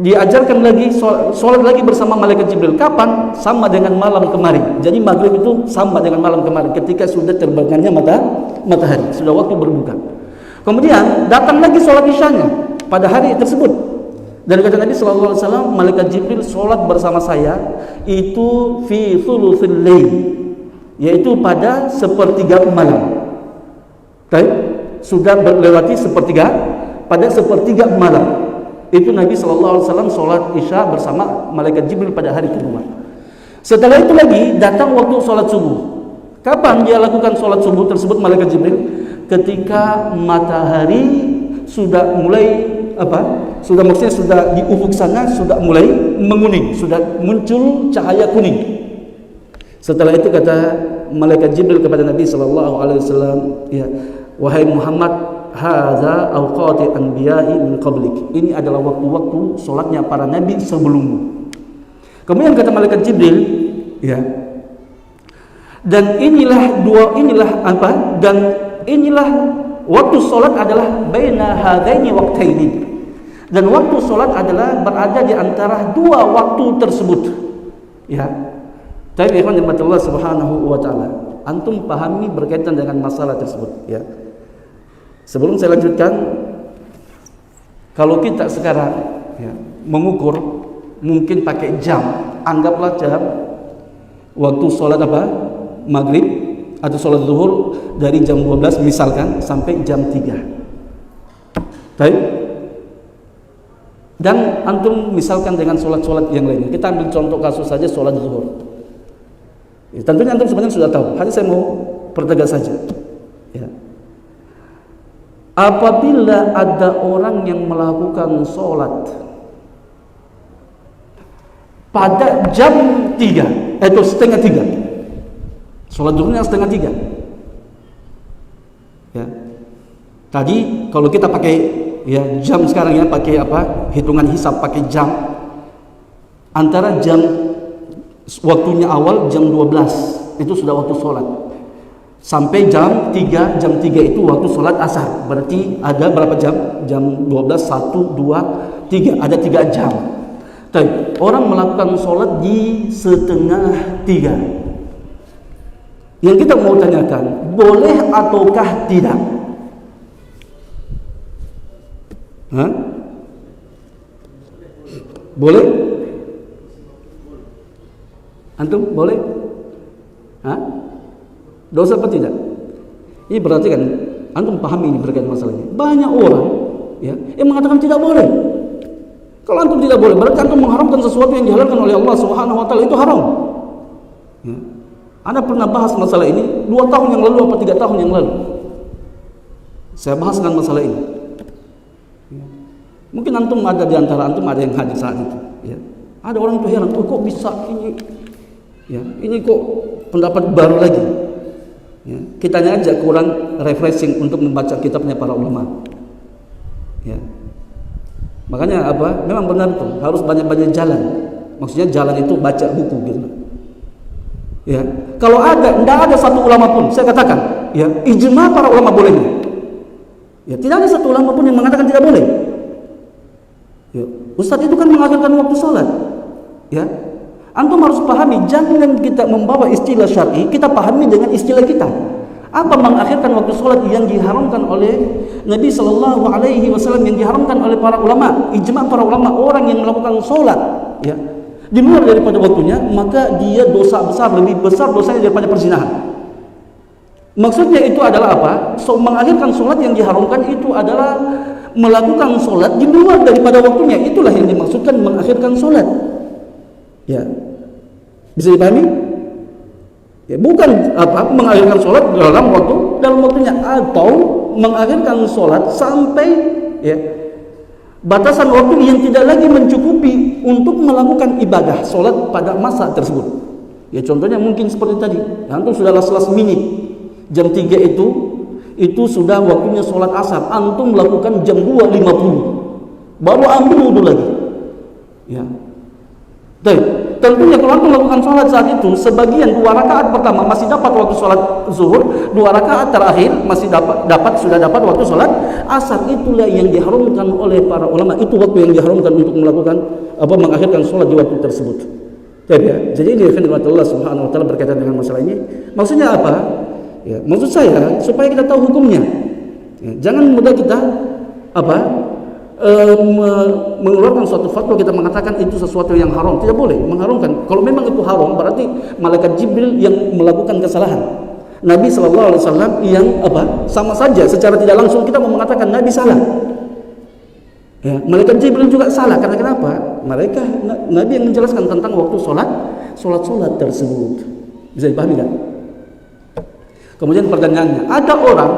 Diajarkan lagi sholat lagi bersama malaikat Jibril. Kapan? Sama dengan malam kemarin. Jadi maghrib itu sama dengan malam kemarin ketika sudah terbenamnya matahari, sudah waktu berbuka. Kemudian datang lagi sholat isyanya pada hari tersebut. Dan kata Nabi SAW, malaikat Jibril sholat bersama saya itu fi thulutsil lail, yaitu pada sepertiga malam. Sudah melewati pada sepertiga malam. Itu Nabi SAW sholat isya bersama malaikat Jibril pada hari kedua. Setelah itu lagi datang waktu sholat subuh. Kapan dia lakukan sholat subuh tersebut malaikat Jibril? Ketika matahari sudah mulai sudah di ufuk sana sudah mulai menguning, sudah muncul cahaya kuning. Setelah itu kata malaikat Jibril kepada Nabi SAW, ya, wahai Muhammad, hadza awqati anbiya'i min qablik. Ini adalah waktu-waktu sholatnya para nabi sebelummu. Kemudian kata malaikat Jibril, ya, dan inilah waktu sholat adalah baina hadaini waqtaini. Dan waktu sholat adalah berada di antara 2 waktu tersebut. Ya. Tapi ikhwan Allah Subhanahu wa taala, antum pahami berkaitan dengan masalah tersebut, ya. Sebelum saya lanjutkan, kalau kita sekarang, ya, mengukur mungkin pakai jam, anggaplah jam waktu sholat maghrib atau sholat zuhur dari jam 12 misalkan sampai jam 3. Baik. Dan antum misalkan dengan sholat-sholat yang lainnya. Kita ambil contoh kasus saja sholat zuhur. Ya, tentunya antum sebenarnya sudah tahu. Hanya saya mau pertegas saja. Ya. Apabila ada orang yang melakukan sholat pada jam 3 atau setengah 3, sholat zuhurnya setengah 3, ya. Tadi kalau kita pakai, ya, jam sekarang, ya, pakai hitungan hisab pakai jam, antara jam waktunya awal jam 12 itu sudah waktu sholat sampai jam 3 itu waktu sholat asar. Berarti ada berapa jam? Jam 12, 1, 2, 3, ada 3 jam. Tapi orang melakukan sholat di setengah 3. Yang kita mau tanyakan, boleh ataukah tidak? Boleh? Antum boleh? Hah? Dosa apa tidak? Ini berarti kan antum pahami ini berkaitan masalah ini. Banyak orang ya yang mengatakan tidak boleh. Kalau antum tidak boleh, berarti antum mengharamkan sesuatu yang dihalalkan oleh Allah Subhanahu wa taala, itu haram. Ya. Anda pernah bahas masalah ini 2 tahun yang lalu atau 3 tahun yang lalu. Saya bahaskan masalah ini. Ya. Mungkin antum ada di antara antum ada yang hadir saat itu. Ya. Ada orang itu heran, kok bisa ini? Ya, ini kok pendapat baru lagi. Ya. Kitanya aja kurang refreshing untuk membaca kitabnya para ulama. Ya. Makanya apa? Memang benar tuh, harus banyak-banyak jalan. Maksudnya jalan itu baca buku gitu. Ya. Kalau tidak ada satu ulama pun, saya katakan, ya, ijma para ulama bolehnya. Ya, tidak ada satu ulama pun yang mengatakan tidak boleh. Ya. Ustadz itu kan mengakhirkan waktu sholat. Ya. Antum harus pahami, jangan kita membawa istilah syar'i, kita pahami dengan istilah kita. Apa mengakhirkan waktu sholat yang diharamkan oleh Nabi Sallallahu Alaihi Wasallam, yang diharamkan oleh para ulama, ijma para ulama, orang yang melakukan sholat, ya, di luar daripada waktunya, maka dia dosa besar, lebih besar dosanya daripada perzinahan. Maksudnya itu adalah apa? Mengakhirkan sholat yang diharamkan itu adalah melakukan sholat di luar daripada waktunya. Itulah yang dimaksudkan mengakhirkan sholat. Ya, bisa dipahami? Ya, bukan apa mengakhirkan sholat dalam waktunya, atau mengakhirkan sholat sampai ya batasan waktu yang tidak lagi mencukupi untuk melakukan ibadah sholat pada masa tersebut. Ya, contohnya mungkin seperti tadi, antum sudah last minute jam 3 itu sudah waktunya sholat asar, antum melakukan jam 2.50 baru ambil wudhu lagi. Ya. Tentunya kalau antum melakukan sholat saat itu, sebagian 2 rakaat pertama masih dapat waktu sholat zuhur, 2 rakaat terakhir masih sudah dapat waktu sholat asar. Itulah yang diharamkan oleh para ulama. Itu waktu yang diharamkan untuk melakukan mengakhirkan sholat di waktu tersebut. Ya. Jadi ini firman Allah Subhanahu wa taala berkaitan dengan masalah ini. Maksudnya apa? Ya, maksud saya supaya kita tahu hukumnya. Ya, jangan mudah kita mengeluarkan suatu fatwa kita mengatakan itu sesuatu yang haram. Tidak boleh mengharamkan. Kalau memang itu haram, berarti malaikat Jibril yang melakukan kesalahan. Nabi Sallallahu Alaihi Wasallam yang sama saja secara tidak langsung kita mau mengatakan Nabi salah. Ya, malaikat Jibril juga salah. Karena kenapa? Nabi yang menjelaskan tentang waktu sholat tersebut. Bisa dipahami kan? Kemudian pertanyaannya, ada orang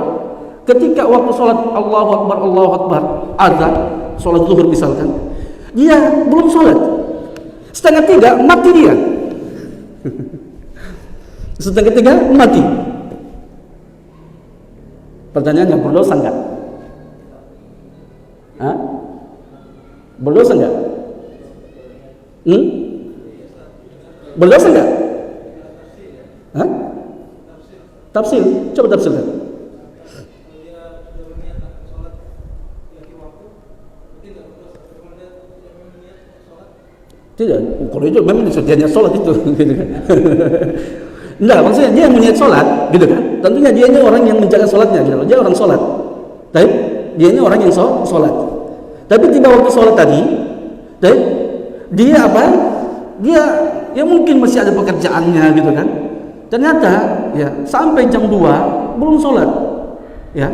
ketika waktu sholat Allahu Akbar azan, sholat zuhur misalkan, dia belum sholat, 2:30 mati dia. 2:30 mati. Pertanyaannya, berdosa enggak? Hah? Berdosa enggak? Berdosa enggak? Hah? Tafsir, coba tafsirkan. Tidak, kalau itu memang disedianya sholat itu, gitu kan? Enggak, maksudnya dia yang niat sholat, gitu kan? Tentunya dia ini orang yang menjaga sholatnya, gitu. Dia orang sholat, tapi dia ini orang yang sholat. Tapi tiba waktu sholat tadi, dia Dia mungkin masih ada pekerjaannya, gitu kan? Ternyata, ya sampai jam 2 belum sholat, ya.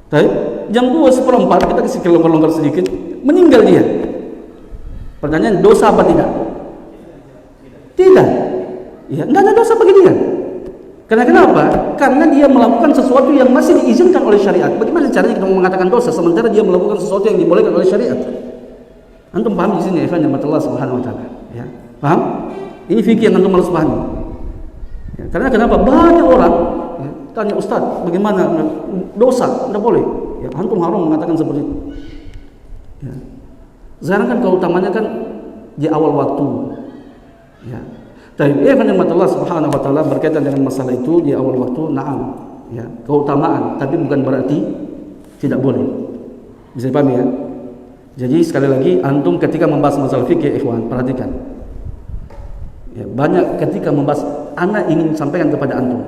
Tapi jam 2:04 kita kasih longgar-longgar sedikit, meninggal dia. Pertanyaan, dosa apa tidak? Tidak. Ya, enggak ada dosa bagi dia. Karena kenapa? Karena dia melakukan sesuatu yang masih diizinkan oleh syariat. Bagaimana caranya kita mengatakan dosa sementara dia melakukan sesuatu yang dibolehkan oleh syariat? Antum paham di sini, ikhwan Allah Subhanahu wa taala, ya. Paham? Ini fikih yang antum harus pahami. Ya, karena kenapa? Banyak orang ya, tanya, Ustaz, bagaimana dosa? Tidak boleh. Ya, antum haram mengatakan seperti itu. Ya. Sekarang kan keutamanya kan di awal waktu, ya. Tapi firman Allah Subhanahu wa taala berkaitan dengan masalah itu di awal waktu, na'am, ya, keutamaan, tapi bukan berarti tidak boleh. Bisa dipahami ya? Jadi sekali lagi antum ketika membahas masalah fikih, ikhwan, perhatikan. Ya, banyak ketika membahas, ana ingin sampaikan kepada antum,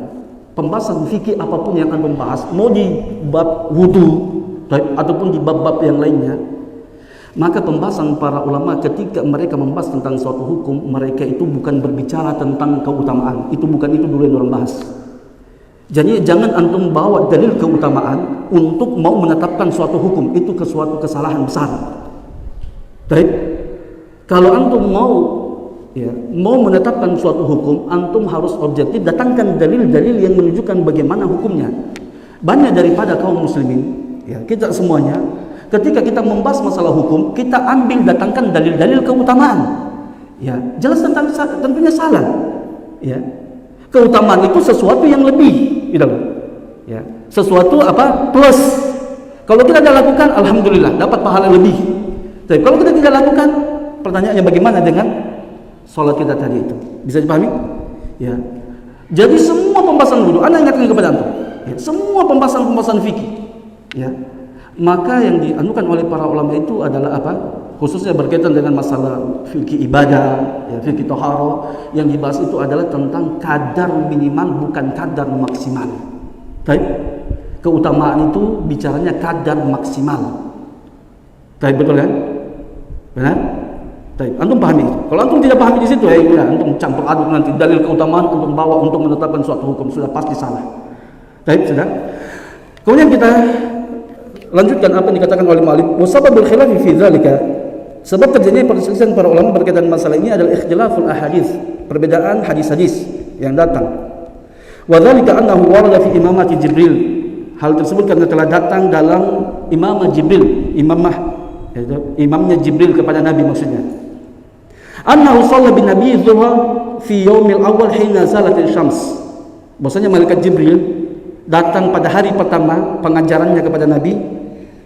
pembahasan fikih apapun yang antum bahas, mau di bab wudu ataupun di bab-bab yang lainnya, Maka pembahasan para ulama ketika mereka membahas tentang suatu hukum, mereka itu bukan berbicara tentang keutamaan. Itu dulu yang orang bahas. Jadi jangan antum bawa dalil keutamaan untuk mau menetapkan suatu hukum. Itu suatu kesalahan besar. Baik. Kalau antum mau menetapkan suatu hukum, antum harus objektif, datangkan dalil-dalil yang menunjukkan bagaimana hukumnya. Banyak daripada kaum muslimin, kita semuanya, ketika kita membahas masalah hukum, kita ambil datangkan dalil-dalil keutamaan. Jelas tentunya salah. Keutamaan itu sesuatu yang lebih, gitu. Sesuatu plus. Kalau kita tidak lakukan, alhamdulillah dapat pahala lebih. Tapi kalau kita tidak lakukan, pertanyaannya bagaimana dengan sholat kita tadi itu? Bisa dipahami? Jadi semua pembahasan wudu, Anda ingatkan kepada antum. Semua pembahasan fikih. Maka yang dianukan oleh para ulama itu adalah khususnya berkaitan dengan masalah fikih ibadah, fikih toharo, yang dibahas itu adalah tentang kadar minimal, bukan kadar maksimal. Baik, keutamaan itu bicaranya kadar maksimal. Baik, betul kan? Benar? Baik, antum pahami itu. Kalau antum tidak pahami di situ, antum campur aduk nanti dalil keutamaan antum bawa untuk menetapkan suatu hukum, sudah pasti salah. Baik, sudah. Kemudian kita lanjutkan apa yang dikatakan oleh mu'allif, wasababul khilafi fi dzalika. Sebab terjadinya perselisihan para ulama berkaitan masalah ini adalah ikhtilaful ahadits, perbedaan hadis-hadis yang datang. Wa dzalika annahu warada fi imamati Jibril. Hal tersebut karena telah datang dalam imamah Jibril, imamnya Jibril kepada Nabi maksudnya. Annahu shalla bin Nabi zuhra fi yaumil awal hina zalatil syams. Bahwasanya malaikat Jibril datang pada hari pertama pengajarannya kepada Nabi,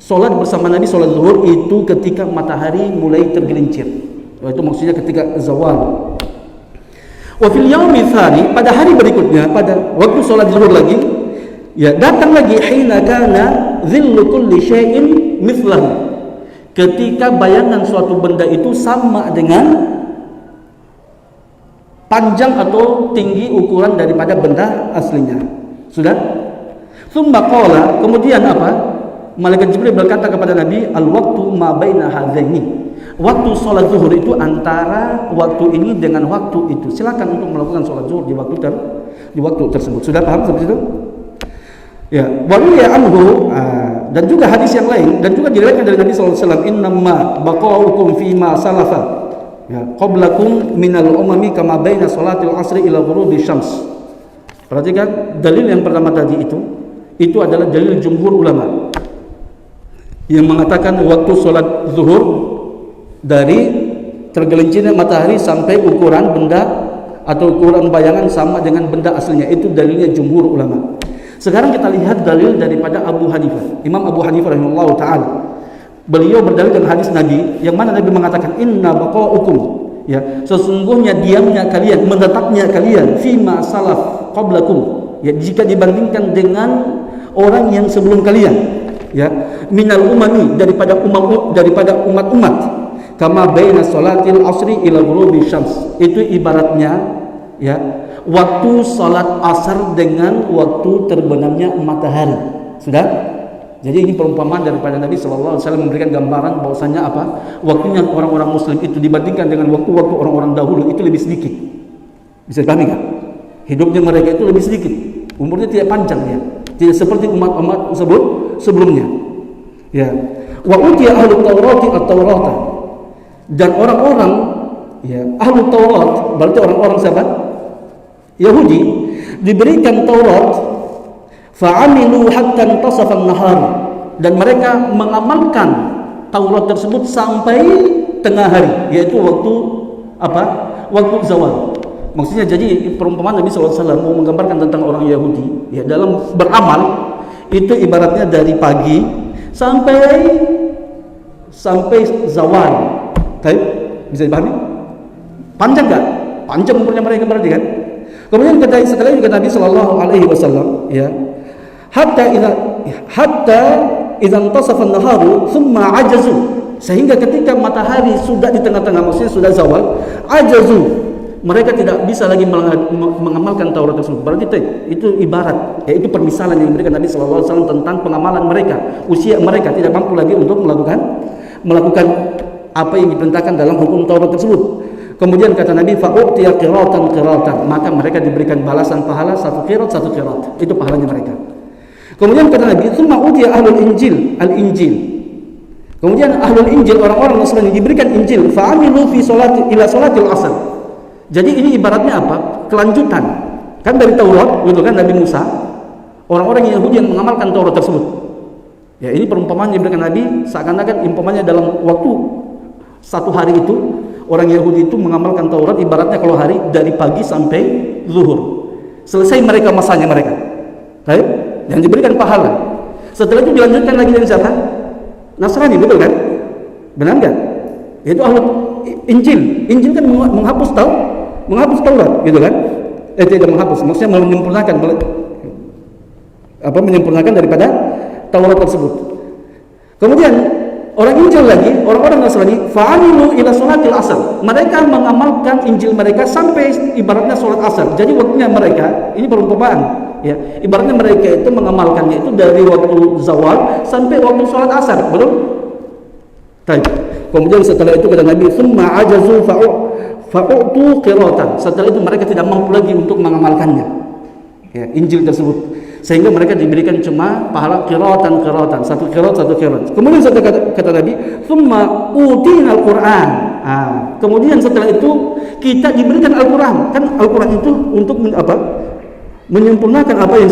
sholat bersama Nabi, sholat zuhur itu ketika matahari mulai tergelincir. Itu maksudnya ketika zawal. Wa fil yaumi tsani, pada hari berikutnya, pada waktu sholat zuhur lagi, datang lagi hina kana dhillu kulli syai'in mithlahu. Ketika bayangan suatu benda itu sama dengan panjang atau tinggi ukuran daripada benda aslinya. Sudah? Tsumma qala, kemudian apa? Malaikat Jibril berkata kepada Nabi, al-waqtu ma baina hadzaini. Waktu sholat zuhur itu antara waktu ini dengan waktu itu. Silakan untuk melakukan sholat zuhur di waktu tersebut. Sudah paham sampai situ? Waliya anhu, dan juga hadis yang lain, dan juga diriwayatkan dari Nabi sallallahu alaihi wasallam, innama baqaukum fima salafa qablakum minal umami kama baina salatil asri ila ghurubi syams. Perhatikan dalil yang pertama tadi itu adalah dalil jumhur ulama yang mengatakan waktu sholat zuhur dari tergelincirnya matahari sampai ukuran benda atau ukuran bayangan sama dengan benda aslinya. Itu dalilnya jumhur ulama. Sekarang kita lihat dalil daripada Abu Hanifah, Imam Abu Hanifah rahimahullah ta'ala. Beliau berdalil dengan hadis Nabi yang mana Nabi mengatakan inna baqaukum, sesungguhnya diamnya kalian, menetapnya kalian fima salaf qablakum, jika dibandingkan dengan orang yang sebelum kalian, minal umami, daripada umat-umat, kama baina salatil asri ila ghurubi syams. Itu ibaratnya waktu salat asar dengan waktu terbenamnya matahari. Sudah? Jadi ini perumpamaan daripada Nabi sallallahu alaihi wasallam memberikan gambaran bahwasanya waktunya orang-orang muslim itu dibandingkan dengan waktu-waktu orang-orang dahulu itu lebih sedikit. Bisa dipahami enggak? Hidupnya mereka itu lebih sedikit. Umurnya tidak panjang Tidak seperti umat-umat sebelumnya. Wa utiya ahlu Taurati at-Taurata. Dan orang-orang ahlu Taurat, berarti orang-orang siapa? Yahudi, diberikan Taurat, fa'amilu hatta intasafa an-nahar, dan mereka mengamalkan Taurat tersebut sampai tengah hari, yaitu waktu zawal. Maksudnya jadi perumpamaan Nabi SAW mau menggambarkan tentang orang Yahudi dalam beramal itu ibaratnya dari pagi sampai zawal. Baik, bisa dipahami? Panjang enggak? Panjang umurnya mereka berarti kan? Kemudian sekali juga Nabi sallallahu alaihi wasallam hatta idza intasafa an-naharu thumma ajazu, sehingga ketika matahari sudah di tengah-tengah, maksudnya sudah zawal, ajazu, mereka tidak bisa lagi mengamalkan Taurat tersebut. Berarti itu ibarat, itu permisalan yang diberikan Nabi sallallahu alaihi wasallam tentang pengamalan mereka. Usia mereka tidak mampu lagi untuk melakukan melakukan apa yang diperintahkan dalam hukum Taurat tersebut. Kemudian kata Nabi, fa'utiya qiratan, maka mereka diberikan balasan pahala satu qirat. Itu pahalanya mereka. Kemudian kata Nabi, tsumma utiya ahlul injil, al-injil. Kemudian ahlul injil, orang-orang Nasrani diberikan Injil, fa'amilu fi sholati ila sholatil asr. Jadi ini ibaratnya apa? Kelanjutan. Kan dari Taurat, gitu kan, Nabi Musa. Orang-orang Yahudi yang mengamalkan Taurat tersebut. Ya, ini perumpamaan yang diberikan Nabi seakan-akan umpamanya dalam waktu satu hari itu orang Yahudi itu mengamalkan Taurat ibaratnya kalau hari dari pagi sampai zuhur. Selesai mereka masanya mereka. Baik, yang diberikan pahala. Setelah itu dilanjutkan lagi dengan siapa? Nasrani, betul kan? Benar enggak? Itu ahlu Injil. Injil kan menghapus Taurat, gitu kan? Tidak menghapus, maksudnya menyempurnakan daripada Taurat tersebut. Kemudian orang Injil lagi, orang-orang Nasrani, fa'amilu ila sholatil asr. Mereka mengamalkan Injil mereka sampai ibaratnya sholat asar. Jadi waktunya mereka, ini perumpamaan, ya. Ibaratnya mereka itu mengamalkannya itu dari waktu zawal sampai waktu sholat asar, betul? Baik. Kemudian setelah itu kata Nabi, "Tsumma ajazu fa'utu qiratan." Setelah itu mereka tidak mampu lagi untuk mengamalkannya. Ya, Injil tersebut. Sehingga mereka diberikan cuma pahala qiratan, satu qirat. Kemudian setelah kata Nabi, "Tsumma utina al-Qur'an." Kemudian setelah itu kita diberikan Al-Qur'an. Kan Al-Qur'an itu untuk apa? Menyempurnakan apa yang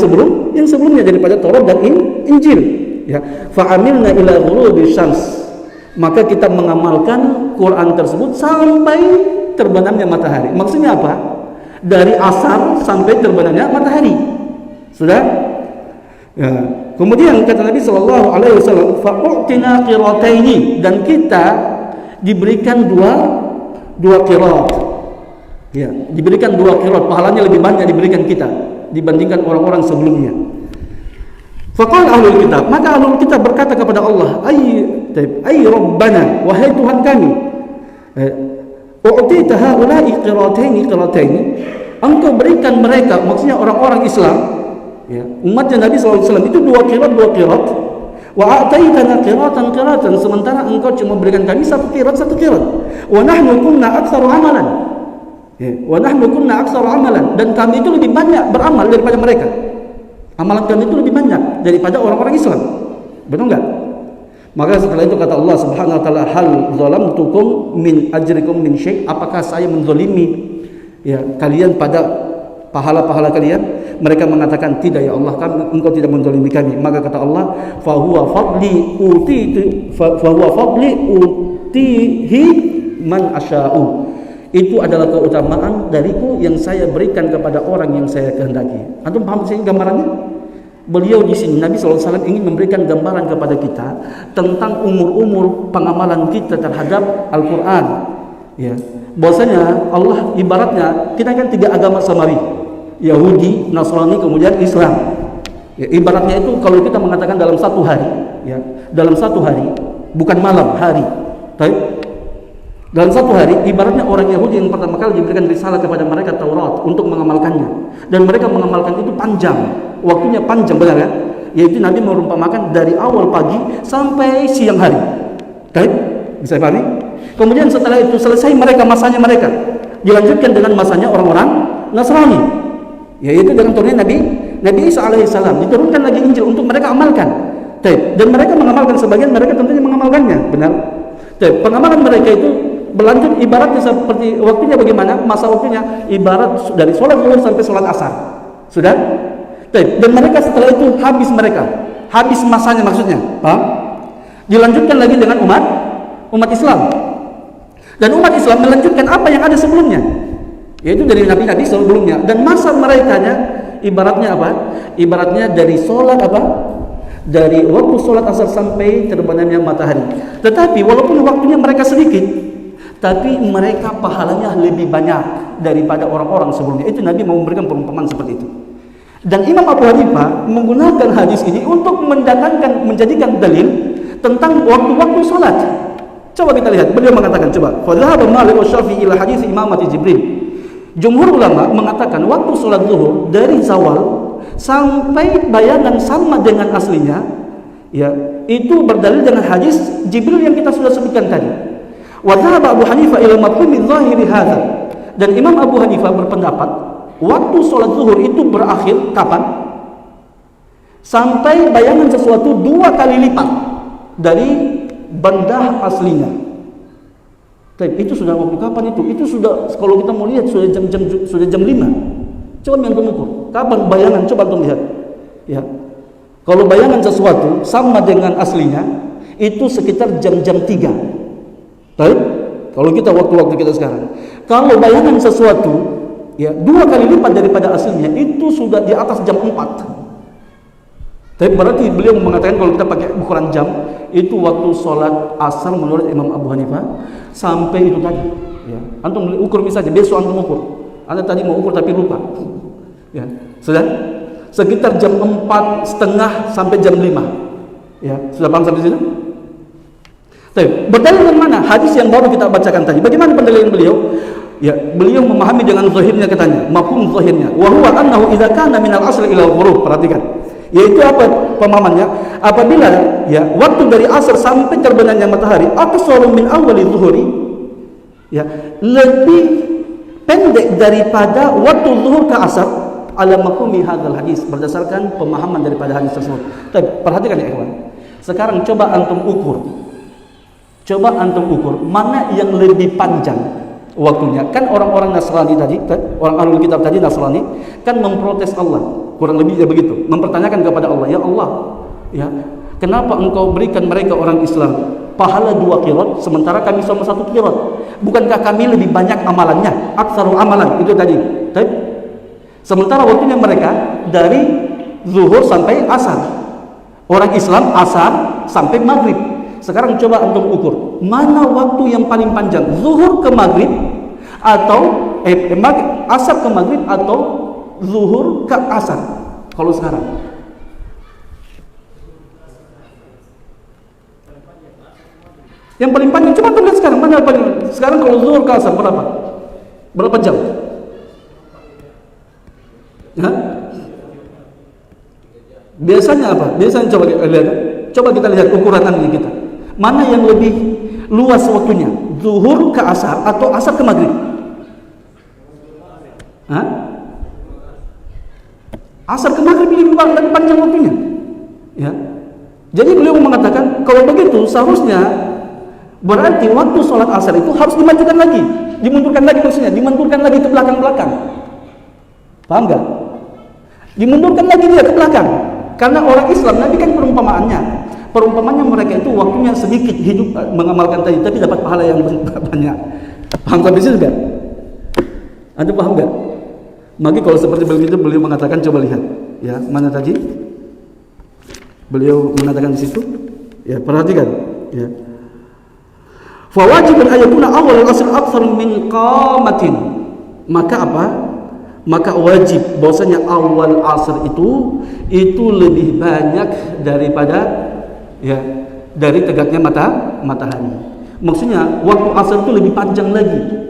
sebelumnya daripada Taurat dan Injil. Ya, fa'amilna ila ghurubi syams. Maka kita mengamalkan Quran tersebut sampai terbenamnya matahari. Maksudnya apa? Dari asar sampai terbenamnya matahari. Sudah? Ya. Kemudian kata Nabi sallallahu alaihi wasallam, fa'utina qirataini, dan kita diberikan dua qirat. Ya, diberikan dua qirat, pahalanya lebih banyak diberikan kita dibandingkan orang-orang sebelumnya. Faqala ahlul kitab, maka ahlul kitab berkata kepada Allah, ay Rabbana, wahai Tuhan kami, u'tita haula'i qirataini, engkau berikan mereka, maksudnya orang-orang Islam, ya, umatnya Nabi SAW itu dua qirat, wa a'taitana qiratan, sementara engkau cuma berikan kami satu qirat, wa nahnu kunna aktsaru amalan, ya, dan kami itu lebih banyak beramal daripada mereka. Amalan kami itu lebih banyak daripada orang-orang Islam. Benar enggak? Maka setelah itu kata Allah Subhanahu wa taala, hal zalamtukum min ajrikum min syai', apakah saya menzalimi ya kalian pada pahala-pahala kalian? Mereka mengatakan, tidak ya Allah, engkau tidak menzalimi kami. Maka kata Allah, fa huwa fadli utihi man asya'u. Itu adalah keutamaan dariku yang saya berikan kepada orang yang saya kehendaki. Antum paham sih gambarannya? Beliau di sini Nabi SAW ingin memberikan gambaran kepada kita tentang umur-umur pengamalan kita terhadap Al-Quran. Ya, bahwasanya Allah ibaratnya kita kan tiga agama samawi, Yahudi, Nasrani, kemudian Islam. Ya, ibaratnya itu kalau kita mengatakan dalam satu hari, ya, dalam satu hari, bukan malam, hari. Baik. Dalam satu hari, ibaratnya orang Yahudi yang pertama kali diberikan risalah kepada mereka Taurat untuk mengamalkannya, dan mereka mengamalkan itu panjang, waktunya panjang, benar kan? Yaitu Nabi merumpamakan dari awal pagi sampai siang hari. Baik, bisa pahami? Kemudian setelah itu selesai masanya mereka, dilanjutkan dengan masanya orang-orang Nasrani, yaitu dengan turunnya Nabi Isa alaihissalam, diturunkan lagi Injil untuk mereka amalkan. Baik, dan mereka mengamalkan, sebagian mereka tentunya mengamalkannya, benar? Baik, pengamalan mereka itu berlanjut ibaratnya seperti waktunya bagaimana? Masa waktunya ibarat dari sholat zuhur sampai sholat asar. Sudah? Dan mereka setelah itu habis masanya, maksudnya, paham? Dilanjutkan lagi dengan umat Islam. Dan umat Islam melanjutkan apa yang ada sebelumnya, yaitu dari nabi-nabi sebelumnya. Dan masa merekanya ibaratnya apa? Ibaratnya dari sholat apa? Dari waktu sholat asar sampai terbenamnya matahari. Tetapi walaupun waktunya mereka sedikit, tapi mereka pahalanya lebih banyak daripada orang-orang sebelumnya. Itu Nabi mau memberikan perumpamaan seperti itu. Dan Imam Abu Hanifah menggunakan hadis ini untuk menjadikan dalil tentang waktu-waktu salat. Coba kita lihat, beliau mengatakan, coba, fa dhahaba Malik wa Syafi'i ila hadis imamati Jibril. Jumhur ulama mengatakan waktu salat zuhur dari zawal sampai bayangan sama dengan aslinya, Ya, itu berdalil dengan hadis Jibril yang kita sudah sebutkan tadi. Wa dhahaba Abu Hanifah ila mafhumi dhahiri hadza. Dan Imam Abu Hanifah berpendapat waktu sholat zuhur itu berakhir kapan? Sampai bayangan sesuatu 2 kali lipat dari benda aslinya. Tapi itu sudah waktu kapan itu? Itu sudah, kalau kita mau lihat sudah jam 5. Coba antum ukur. Kapan bayangan? Coba antum lihat. Ya. Kalau bayangan sesuatu sama dengan aslinya, itu sekitar jam-jam 3. Baik? Kalau kita waktu-waktu kita sekarang. Kalau bayangan sesuatu ya 2 kali lipat daripada aslinya, itu sudah di atas jam 4. Tapi berarti beliau mengatakan kalau kita pakai ukuran jam, itu waktu sholat asar menurut Imam Abu Hanifah sampai itu tadi. Ya. Antum ukur misalnya, besok antum ukur. Anda tadi mau ukur tapi lupa. Ya. Sudah? Sekitar jam 4:30 sampai jam 5. Ya, sudah paham sampai sini? Tapi berdalil dengan mana? Hadis yang baru kita bacakan tadi. Bagaimana pendalilan beliau? Ya, beliau memahami dengan zahirnya katanya, mafhum zahirnya. Wa huwa annahu idza kana min al-asr ila al-ghurub. Perhatikan. Yaitu apa pemahamannya? Apabila ya waktu dari asar sampai terbenamnya matahari aqsaru min awwali zuhuri, ya, lebih pendek daripada waktu zuhur ke asar, ala mafhumi hadzal hadis, berdasarkan pemahaman daripada hadis tersebut. Tapi perhatikan ya ikhwan. Sekarang coba antum ukur. Coba antum ukur mana yang lebih panjang waktunya. Kan orang-orang Nasrani tadi, orang Ahlul Kitab tadi Nasrani kan memprotes Allah. Kurang lebih ya begitu, mempertanyakan kepada Allah, ya Allah, ya, kenapa engkau berikan mereka orang Islam pahala 2 qirot sementara kami sama 1 qirot? Bukankah kami lebih banyak amalannya? Aktsaru amalan itu tadi. Tapi sementara waktunya mereka dari zuhur sampai asar. Orang Islam asar sampai maghrib. Sekarang coba antum ukur, mana waktu yang paling panjang? Zuhur ke maghrib atau asar ke maghrib atau zuhur ke asar? Kalau sekarang yang paling panjang, coba kita lihat sekarang mana paling. Sekarang kalau zuhur ke asar berapa jam? Ya? Biasanya apa? Biasanya coba kita lihat ukuran ini kita. Mana yang lebih luas waktunya? Zuhur ke asar atau asar ke maghrib? Hah? Asar ke maghrib lebih panjang waktunya. Ya. Jadi beliau mengatakan kalau begitu seharusnya berarti waktu sholat asar itu harus dimajukan lagi, dimundurkan lagi maksudnya, dimundurkan lagi ke belakang-belakang. Paham nggak? Dimundurkan lagi dia ke belakang. Karena orang Islam Nabi kan perumpamaannya mereka itu waktunya sedikit hidup mengamalkan tadi, tapi dapat pahala yang banyak. Paham sampai sini enggak? Anda paham enggak? Maka kalau seperti begitu beliau mengatakan, coba lihat ya, mana tadi beliau mengatakan di situ ya, perhatikan ya, fa wajibun ayakuna awal al-asr akthar min qamatin. Maka apa? Maka wajib bahwasanya awal asar itu lebih banyak daripada ya dari tegaknya matahari. Maksudnya waktu asar itu lebih panjang lagi.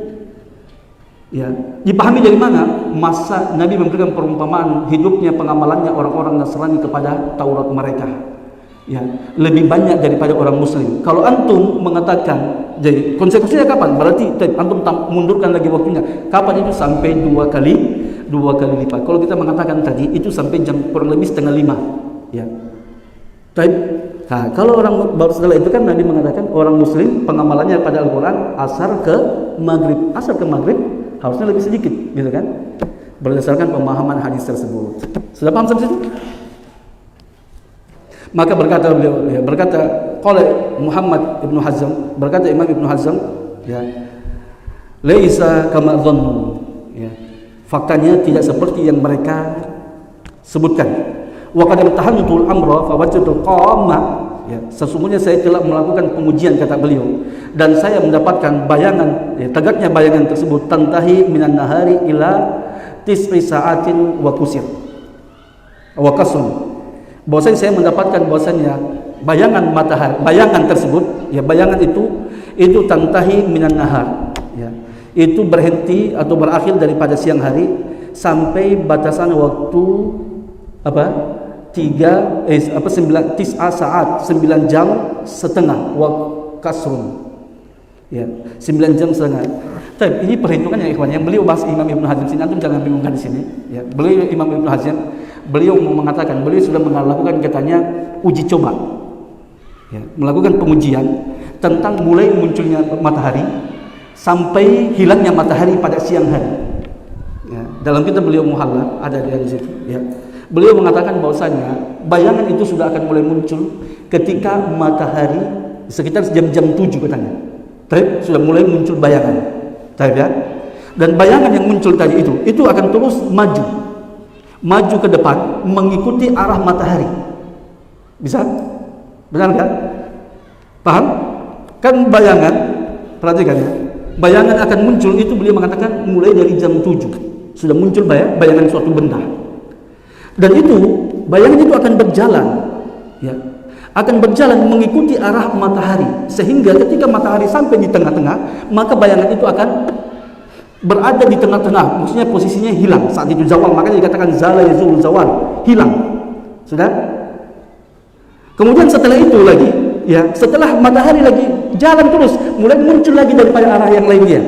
Ya, dipahami dari mana? Masa Nabi memberikan perumpamaan hidupnya, pengamalannya orang-orang Nasrani kepada Taurat mereka. Ya, lebih banyak daripada orang Muslim. Kalau antum mengatakan, jadi konsekuensinya kapan? Berarti antum mundurkan lagi waktunya. Kapan itu? Sampai 2 kali lipat. Kalau kita mengatakan tadi itu sampai jam kurang lebih 4:30. Ya. Nah, kalau orang baru setelah itu kan Nabi mengatakan orang Muslim pengamalannya pada Al-Quran asar ke maghrib harusnya lebih sedikit, gitu kan? Berdasarkan pemahaman hadis tersebut. Sudah paham sampai situ? Maka berkata beliau, ya, qala Muhammad Ibnu Hazm, berkata Imam Ibnu Hazm, ya, laisa kama dhannu, ya. Faktanya tidak seperti yang mereka sebutkan. Wa qad tahantul amra fa wajadtu qama, ya, sesungguhnya saya telah melakukan pengujian, kata beliau, dan saya mendapatkan bayangan, ya, tegaknya bayangan tersebut tantahi minan nahari ila tis'i sa'atin wa kusir wa kasr. Bahwasanya saya mendapatkan bahwasanya bayangan matahari, bayangan tersebut, ya, bayangan itu tantahi minan nahar, ya, itu berhenti atau berakhir daripada siang hari sampai batasan waktu apa? tis'a saat, 9 jam setengah kasrun. Ya, 9 jam setengah. Tapi ini perhitungan ya ikhwan, yang beliau bahas Imam Ibnu Hazm sini, antum jangan bingungkan di sini. Ya, beliau Imam Ibnu Hazm, beliau mengatakan beliau sudah melakukan katanya uji coba. Ya, melakukan pengujian tentang mulai munculnya matahari sampai hilangnya matahari pada siang hari. Ya, dalam kitab beliau Muhalla ada di situ. Ya, beliau mengatakan bahwasanya bayangan itu sudah akan mulai muncul ketika matahari sekitar jam-jam 7 katanya. Tapi sudah mulai muncul bayangan. Tapi ya. Dan bayangan yang muncul tadi itu akan terus maju ke depan mengikuti arah matahari. Bisa? Benar kan? Paham? Kan bayangan, perhatikan ya. Bayangan akan muncul itu beliau mengatakan mulai dari jam 7. Sudah muncul bayangan suatu benda. Dan itu bayangan itu akan berjalan, ya. Akan berjalan mengikuti arah matahari, sehingga ketika matahari sampai di tengah-tengah, maka bayangan itu akan berada di tengah-tengah, maksudnya posisinya hilang saat itu zawal, makanya dikatakan zala yazul zawal, hilang. Sudah? Kemudian setelah itu lagi, ya, setelah matahari lagi jalan terus, mulai muncul lagi daripada arah yang lainnya.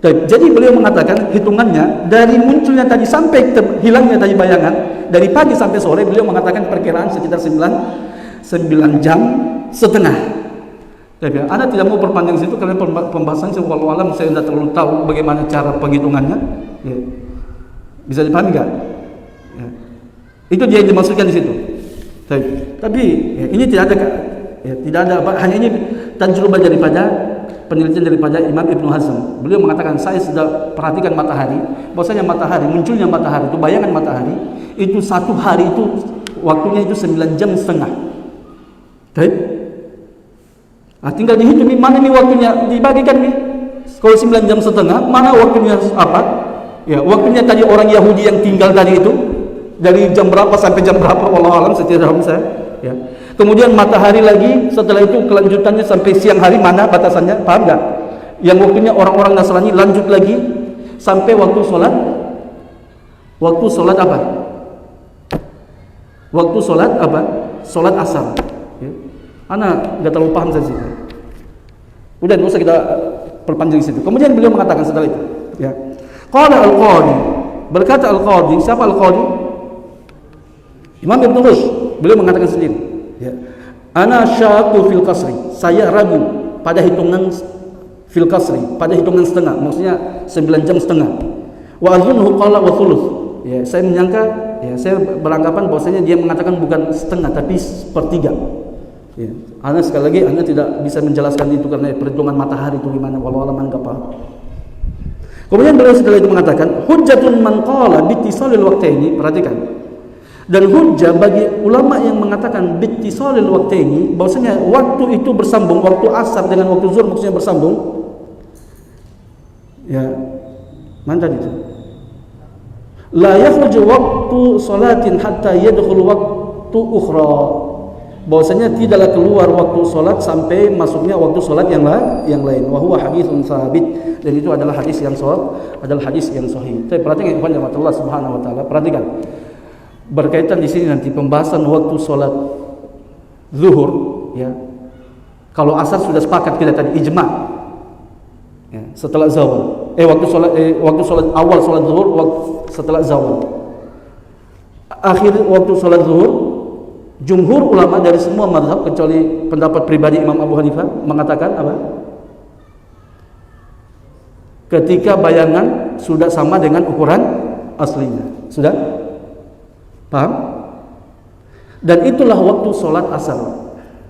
Jadi beliau mengatakan hitungannya dari munculnya tadi sampai hilangnya tadi bayangan, dari pagi sampai sore, beliau mengatakan perkiraan sekitar 9 jam setengah. Tapi Anda tidak mau perpanjang situ karena pembahasan wallahu alam saya tidak terlalu tahu bagaimana cara penghitungannya. Ya. Bisa dipahami nggak? Ya. Itu dia yang dimaksudkan di situ. Tapi ya, ini tidak ada apa, hanya ini tajrubah daripada penelitian daripada Imam Ibnu Hazm. Beliau mengatakan saya sudah perhatikan matahari, bahwasanya matahari, munculnya matahari itu bayangan matahari itu satu hari itu waktunya itu 9 jam setengah. Baik. Nah, tinggal dihitung nih, mana nih waktunya, dibagikan nih. Kalau 9 jam setengah, mana waktunya apa? Ya, waktunya tadi orang Yahudi yang tinggal tadi itu dari jam berapa sampai jam berapa, wallahu alam, secara saya. Ya. Kemudian matahari lagi, setelah itu kelanjutannya sampai siang hari, mana batasannya? Paham nggak? Yang waktunya orang-orang Nasrani lanjut lagi sampai waktu sholat. Waktu sholat apa? Waktu sholat apa? Sholat asar. Ya. Anak nggak terlalu paham saja. Udah, nggak usah kita perpanjang situ. Kemudian beliau mengatakan setelah itu, ya. Qala al-Qadi, berkata al-Qadi, siapa al-Qadi? Imam Ibnu Rushd. Beliau mengatakan sendiri, ya. Ana syaqu fil qasri, saya ragu pada hitungan fil qasri, pada hitungan setengah, maksudnya 9 jam setengah. Wa azunhu qala wa thuluth. Ya, saya menyangka, ya, saya beranggapan bahwasanya dia mengatakan bukan setengah tapi sepertiga. Ya. Anda sekali lagi, Anda tidak bisa menjelaskan itu karena perhitungan matahari itu gimana, wallahu a'lam, enggak paham. Kemudian beliau setelah itu mengatakan, hujjatun man qala bittisalil waqtaini, perhatikan. Dan hujjah bagi ulama yang mengatakan bittisalil waqtaini, bahwasanya waktu itu bersambung, waktu asar dengan waktu zuhur maksudnya bersambung. Ya. Mana tadi itu? La yakhruju waqtu salatin hatta yadkhulu waqtu ukhra. Bahwasanya tidaklah keluar waktu solat sampai masuknya waktu solat yang lain. Wa huwa haditsun sabit, dan itu adalah hadis yang sahih. Tapi perhatikan kepada Allah Subhanahu wa taala, perhatikan. Berkaitan di sini nanti pembahasan waktu solat zuhur, ya. Kalau asar sudah sepakat kita tadi ijma. Ya, setelah zawal. Waktu solat awal solat zuhur setelah zawal. Akhir waktu solat zuhur, jumhur ulama dari semua mazhab kecuali pendapat pribadi Imam Abu Hanifah mengatakan apa? Ketika bayangan sudah sama dengan ukuran aslinya. Sudah? Paham? Dan itulah waktu sholat asar.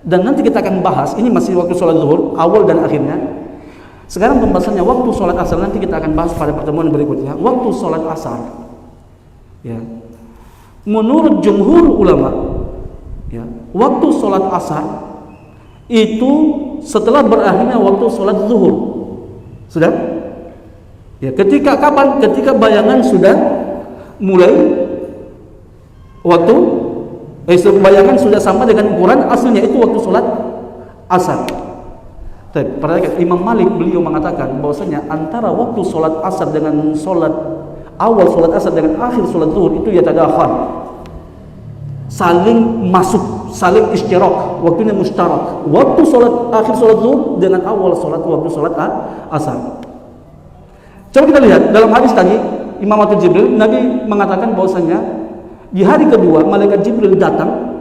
Dan nanti kita akan bahas, ini masih waktu sholat zuhur, awal dan akhirnya. Sekarang pembahasannya waktu sholat asar, nanti kita akan bahas pada pertemuan berikutnya. Waktu sholat asar, ya, menurut jumhur ulama, ya, waktu sholat asar itu setelah berakhirnya waktu sholat zuhur. Sudah? Ya, ketika kapan? Ketika bayangan sudah mulai waktu bayangan sudah sama dengan ukuran aslinya, itu waktu sholat asar. Perhatikan, Imam Malik beliau mengatakan bahwasanya antara waktu sholat asar dengan sholat awal sholat asar dengan akhir sholat zuhur itu ya tadakhal. saling masuk, saling isyarak, waktunya mustarak. Waktu akhir sholat zuhur dengan awal waktu sholat asar. Coba kita lihat dalam hadis tadi, Imamatul Jibril, Nabi mengatakan bahwasanya di hari kedua malaikat Jibril datang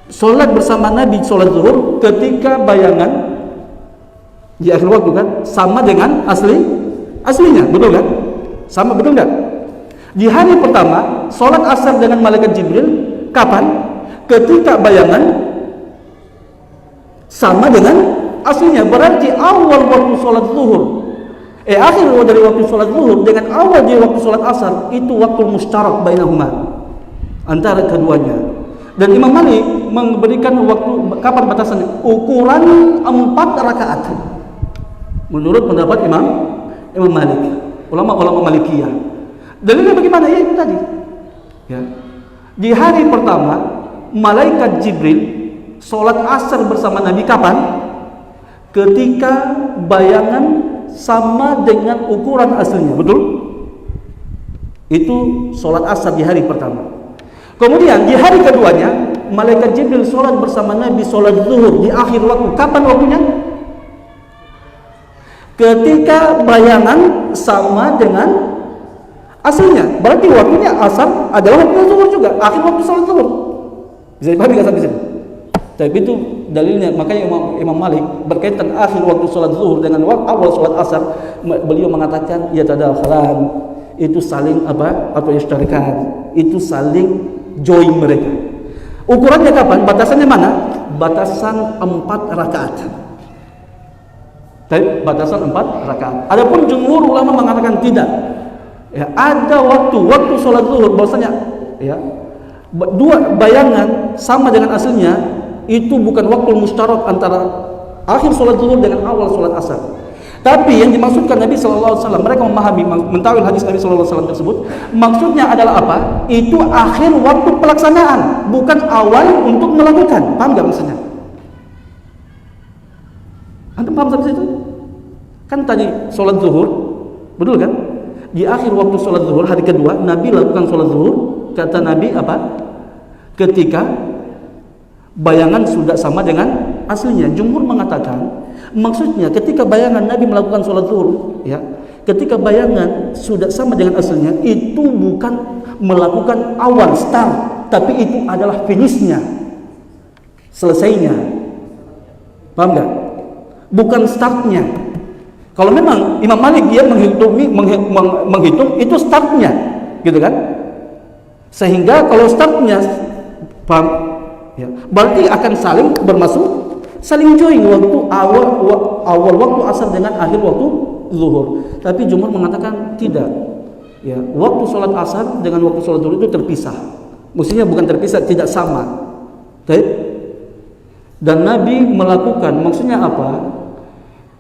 sholat bersama Nabi sholat zuhur ketika bayangan di akhir waktu kan sama dengan aslinya, betul kan? Sama, betul nggak? Di hari pertama sholat asar dengan malaikat Jibril kapan? Ketika bayangan sama dengan aslinya, berarti awal waktu sholat zuhur, akhir dari waktu sholat zuhur dengan awal di waktu sholat asar itu waktu mustarak bainahuma, antara keduanya. Dan Imam Malik memberikan waktu kapan batasannya? Ukuran 4 rakaat. Menurut pendapat Imam Malik, ulama Malikiyah. Dalilnya bagaimana? Ya itu tadi. Ya. Di hari pertama malaikat Jibril sholat asar bersama Nabi kapan? Ketika bayangan sama dengan ukuran aslinya, betul? Itu sholat asar di hari pertama. Kemudian di hari keduanya malaikat Jibril sholat bersama Nabi sholat zuhur di akhir waktu. Kapan waktunya? Ketika bayangan sama dengan aslinya, berarti waktunya asar adalah waktu zuhur juga, akhir waktu sholat zuhur. Bisa dipahami nggak sampai sini? Tapi itu dalilnya. Makanya Imam Malik berkaitan akhir waktu sholat zuhur dengan awal sholat asar, beliau mengatakan ya tadakhalan, itu saling atau yashtarikan, itu saling join mereka. Ukurannya kapan? Batasannya mana? Batasan 4 rakaat. Tapi batasan 4 rakaat. Adapun jumhur ulama mengatakan tidak. Ya, ada waktu sholat zuhur bahwasanya ya dua bayangan sama dengan aslinya itu bukan waktu mustarak antara akhir sholat zuhur dengan awal sholat asar. Tapi yang dimaksudkan Nabi SAW, mereka memahami, mentawil hadis Nabi SAW tersebut, maksudnya adalah apa? Itu akhir waktu pelaksanaan, bukan awal untuk melakukan. Paham gak maksudnya? Antum paham sampai situ? Kan tadi sholat zuhur, betul kan? Di akhir waktu sholat zuhur hari kedua Nabi lakukan sholat zuhur. Kata Nabi apa? Ketika bayangan sudah sama dengan aslinya. Jumhur mengatakan maksudnya ketika bayangan Nabi melakukan sholat zuhur, ya, ketika bayangan sudah sama dengan aslinya, itu bukan melakukan awal start, tapi itu adalah finishnya, selesainya. Paham gak? Bukan startnya. Kalau memang Imam Malik dia menghitung itu startnya, gitu kan? Sehingga kalau startnya, paham? Ya, berarti akan saling bermasuk, saling join waktu awal waktu asar dengan akhir waktu zuhur. Tapi jumhur mengatakan tidak. Ya, waktu sholat asar dengan waktu sholat zuhur itu terpisah. Mestinya bukan terpisah, tidak sama. Dan Nabi melakukan, maksudnya apa?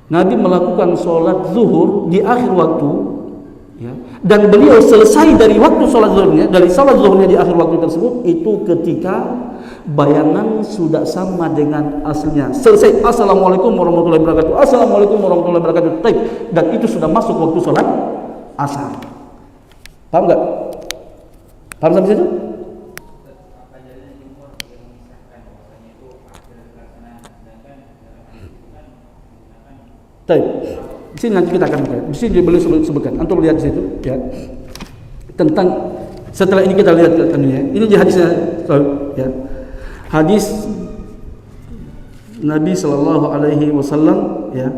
Nabi melakukan sholat zuhur di akhir waktu, ya, dan beliau selesai dari waktu sholat zuhurnya, dari sholat zuhurnya di akhir waktu tersebut, itu ketika bayangan sudah sama dengan aslinya. Selesai, assalamualaikum warahmatullahi wabarakatuh, assalamualaikum warahmatullahi wabarakatuh, dan itu sudah masuk waktu sholat asar. Paham nggak? Paham sampai situ? Baik, di sini nanti kita akan lihat. Di sini boleh sebutkan. Antum lihat di situ, ya. Tentang setelah ini kita lihat ya. Ini di hadisnya, ya. Hadis Nabi Sallallahu Alaihi Wasallam, ya.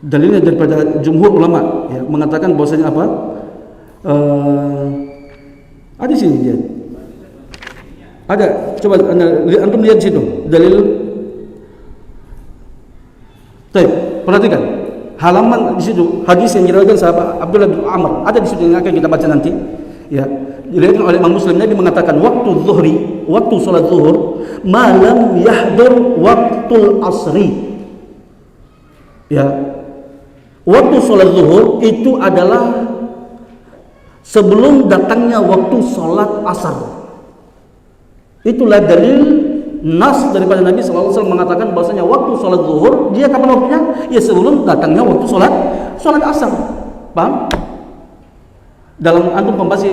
Dalilnya daripada jumhur ulama, ya, mengatakan bahwasanya apa? Ada di sini dia. Ada. Coba antum lihat di situ. Dalil. Baik, perhatikan halaman di situ, hadis yang diriwayatkan sahabat Abdullah bin Amr, ada di situ yang akan kita baca nanti. Ya, diriwayatkan oleh Imam Muslim. Nabi mengatakan waktu zuhri, waktu salat zuhur, malam yahdur waktul asri. Ya, waktu salat zuhur itu adalah sebelum datangnya waktu salat asar. Itulah dalil nas daripada Nabi SAW mengatakan bahwasanya waktu sholat zuhur dia kapan waktunya? Ya sebelum datangnya waktu sholat asar. Paham? Dalam antum pembahas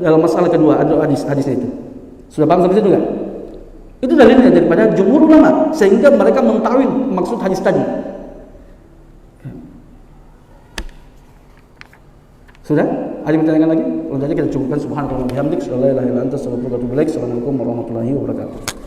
dalam masalah kedua ada hadisnya itu. Sudah paham sampai situ enggak? Itu dalilnya daripada jumhur ulama sehingga mereka mentawil maksud hadis tadi. Sudah? Ada yang bertanya lagi? Kalau tidak kita cukupkan subhanallah wa bihamdik, la ilaha illa anta, astaghfiruka wa atubu ilaik. Assalamualaikum warahmatullahi wabarakatuh.